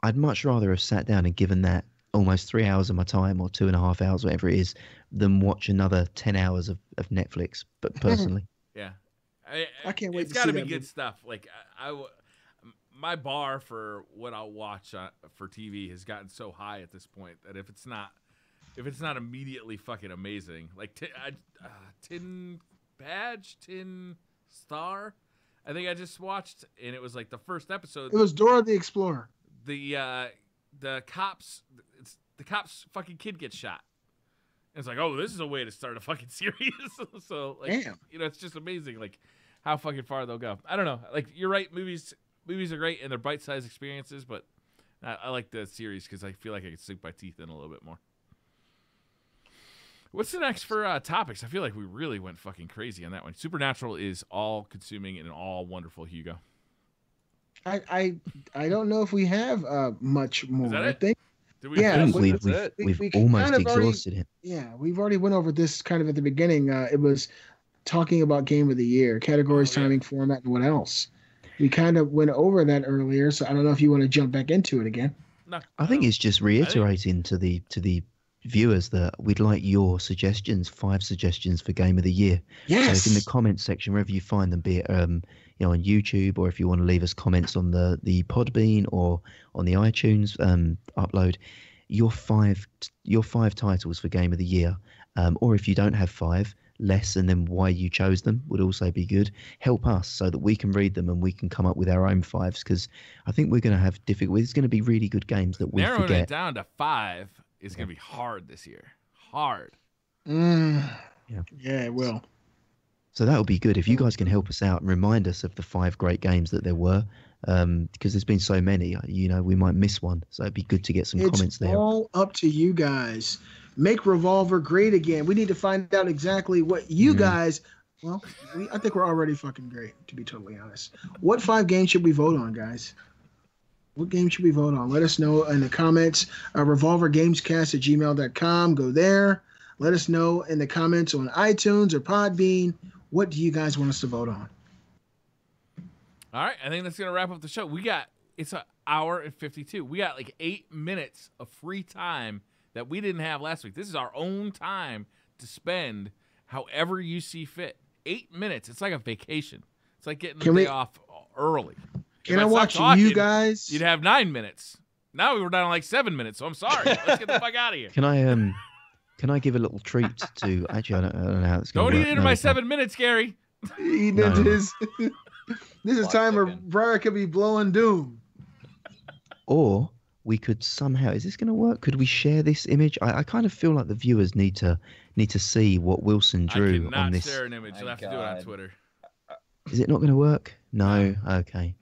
I'd much rather have sat down and given that almost 3 hours of my time, or 2.5 hours, whatever it is, than watch another 10 hours of Netflix. But personally, Yeah, I can't wait. It's to got see to be that good movie. stuff. Like my bar for what I'll watch for TV has gotten so high at this point that if it's not immediately fucking amazing, like Tin Star, I think I just watched, and it was like the first episode. It was Dora the Explorer. The cops fucking kid gets shot. And it's like, oh, this is a way to start a fucking series. So like, Damn. it's just amazing, like how fucking far they'll go. I don't know. Like, you're right. Movies are great and they're bite-sized experiences, but I like the series because I feel like I could sink my teeth in a little bit more. What's the next for topics? I feel like we really went fucking crazy on that one. Supernatural is all-consuming and all wonderful, Hugo. I don't know if we have much more. Is that I it? think. I think we've we almost kind of already- exhausted it. Yeah, we've already went over this kind of at the beginning. It was talking about Game of the Year, categories, timing, format, and what else. We kind of went over that earlier, so I don't know if you want to jump back into it again. No, I think it's just reiterating to the viewers that we'd like your suggestions, 5 suggestions for Game of the Year. Yes. So if in the comments section, wherever you find them, be it on YouTube, or if you want to leave us comments on the Podbean or on the iTunes upload, your five titles for Game of the Year, or if you don't have 5, less, and then why you chose them would also be good. Help us so that we can read them and we can come up with our own 5s, because I think we're going to have difficult. It's going to be really good games that we narrowing forget. it down to 5 is going to be hard this year. Hard. Yeah, it will. So that would be good if you guys can help us out and remind us of the 5 great games that there were, because there's been so many. We might miss one, so it'd be good to get some comments there. It's all up to you guys. Make Revolver great again. We need to find out exactly what you guys. Well, I think we're already fucking great, to be totally honest. What 5 games should we vote on, guys? What game should we vote on? Let us know in the comments. revolvergamescast@gmail.com. Go there. Let us know in the comments on iTunes or Podbean. What do you guys want us to vote on? All right, I think that's gonna wrap up the show. It's an hour and 52. We got like 8 minutes of free time that we didn't have last week. This is our own time to spend however you see fit. 8 minutes. It's like a vacation. It's like getting the day off early. Can I watch you guys? You'd have 9 minutes. Now we were down to like 7 minutes, so I'm sorry. Let's get the fuck out of here. Can I give a little treat to? Actually, I don't know how it's going to Don't work. eat into my 7 minutes, Gary. He did this. This is time where Briar could be blowing doom. Or we could somehow. Is this going to work? Could we share this image? I kind of feel like the viewers need to see what Wilson drew on this. I cannot share an image. You'll have to do it on Twitter. Is it not going to work? No. Okay.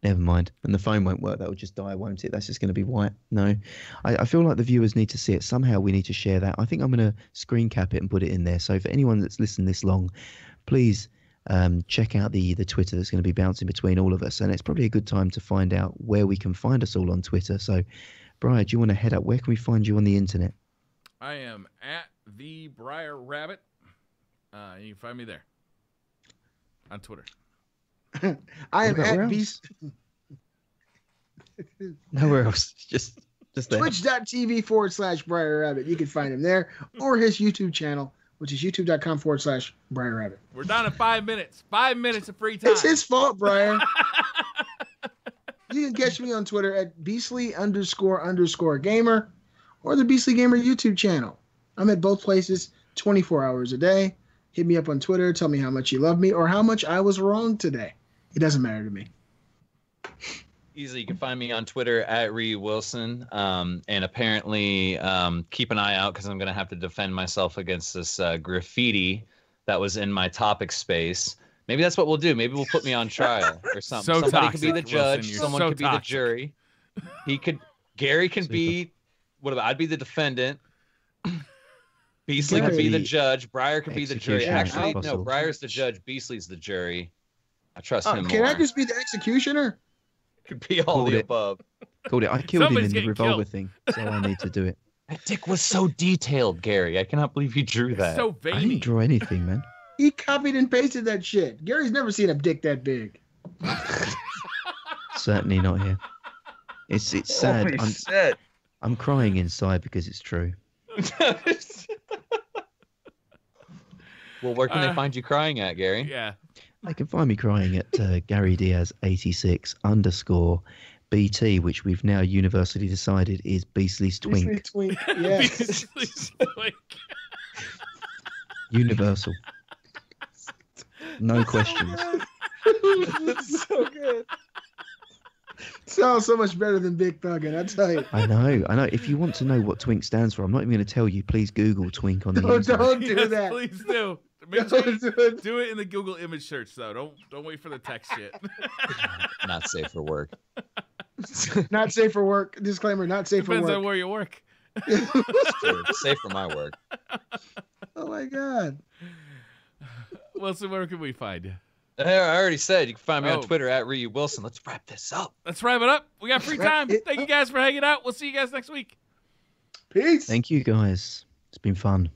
Never mind. And the phone won't work. That will just die, won't it? That's just going to be white. No. I feel like the viewers need to see it. Somehow we need to share that. I think I'm going to screen cap it and put it in there. So for anyone that's listened this long, please check out the Twitter that's going to be bouncing between all of us. And it's probably a good time to find out where we can find us all on Twitter. So, Briar, do you want to head up? Where can we find you on the internet? I am at the Briar Rabbit. You can find me there on Twitter. I am at Beast. Nowhere else. Just there. Twitch.tv/Briar Rabbit. You can find him there, or his YouTube channel, which is youtube.com/Briar Rabbit. We're down to 5 minutes. 5 minutes of free time. It's his fault, Brian. You can catch me on Twitter at Beastly__gamer or the Beastly Gamer YouTube channel. I'm at both places 24 hours a day. Hit me up on Twitter. Tell me how much you love me or how much I was wrong today. It doesn't matter to me. Easily, you can find me on Twitter at @ReWilson. And apparently, keep an eye out because I'm going to have to defend myself against this graffiti that was in my topic space. Maybe that's what we'll do. Maybe we'll put me on trial or something. So Somebody toxic, could be the judge. Wilson, Someone so could be the toxic. jury. Gary can be. I'd be the defendant. Beastly could be the judge. Briar could be the jury. Executioner, Actually, if no. possible. Briar's the judge. Beastly's the jury. I trust him Can more. I just be the executioner? Could be all Called the it. above. Called it. I killed Somebody's him in the getting revolver killed. thing, so I need to do it. That dick was so detailed, Gary. I cannot believe you drew that. So I veiny. didn't draw anything, man. He copied and pasted that shit. Gary's never seen a dick that big. Certainly not here. It's sad. Holy shit. I'm crying inside because it's true. Well, where can they find you crying at, Gary? Yeah. They can find me crying at Gary Diaz 86_BT, which we've now universally decided is Beastly's Twink. Twink. Yes. Universal. No questions. That's so good. Sounds so much better than Big Thuggin', I tell you. I know. If you want to know what Twink stands for, I'm not even going to tell you. Please Google Twink on the internet. Don't do Yes, that. please do. Make sure you do it in the Google image search, though. Don't wait for the text shit. Not safe for work. Not safe for work. Disclaimer, not safe Depends for on work. where you work. It's true. Safe for my work. Oh my God. Wilson, where can we find you? I already said you can find me on Oh. Twitter at Ryu Wilson. Let's wrap this up. Let's wrap it up. We got free time. Thank you guys for hanging out. We'll see you guys next week. Peace. Thank you, guys. It's been fun.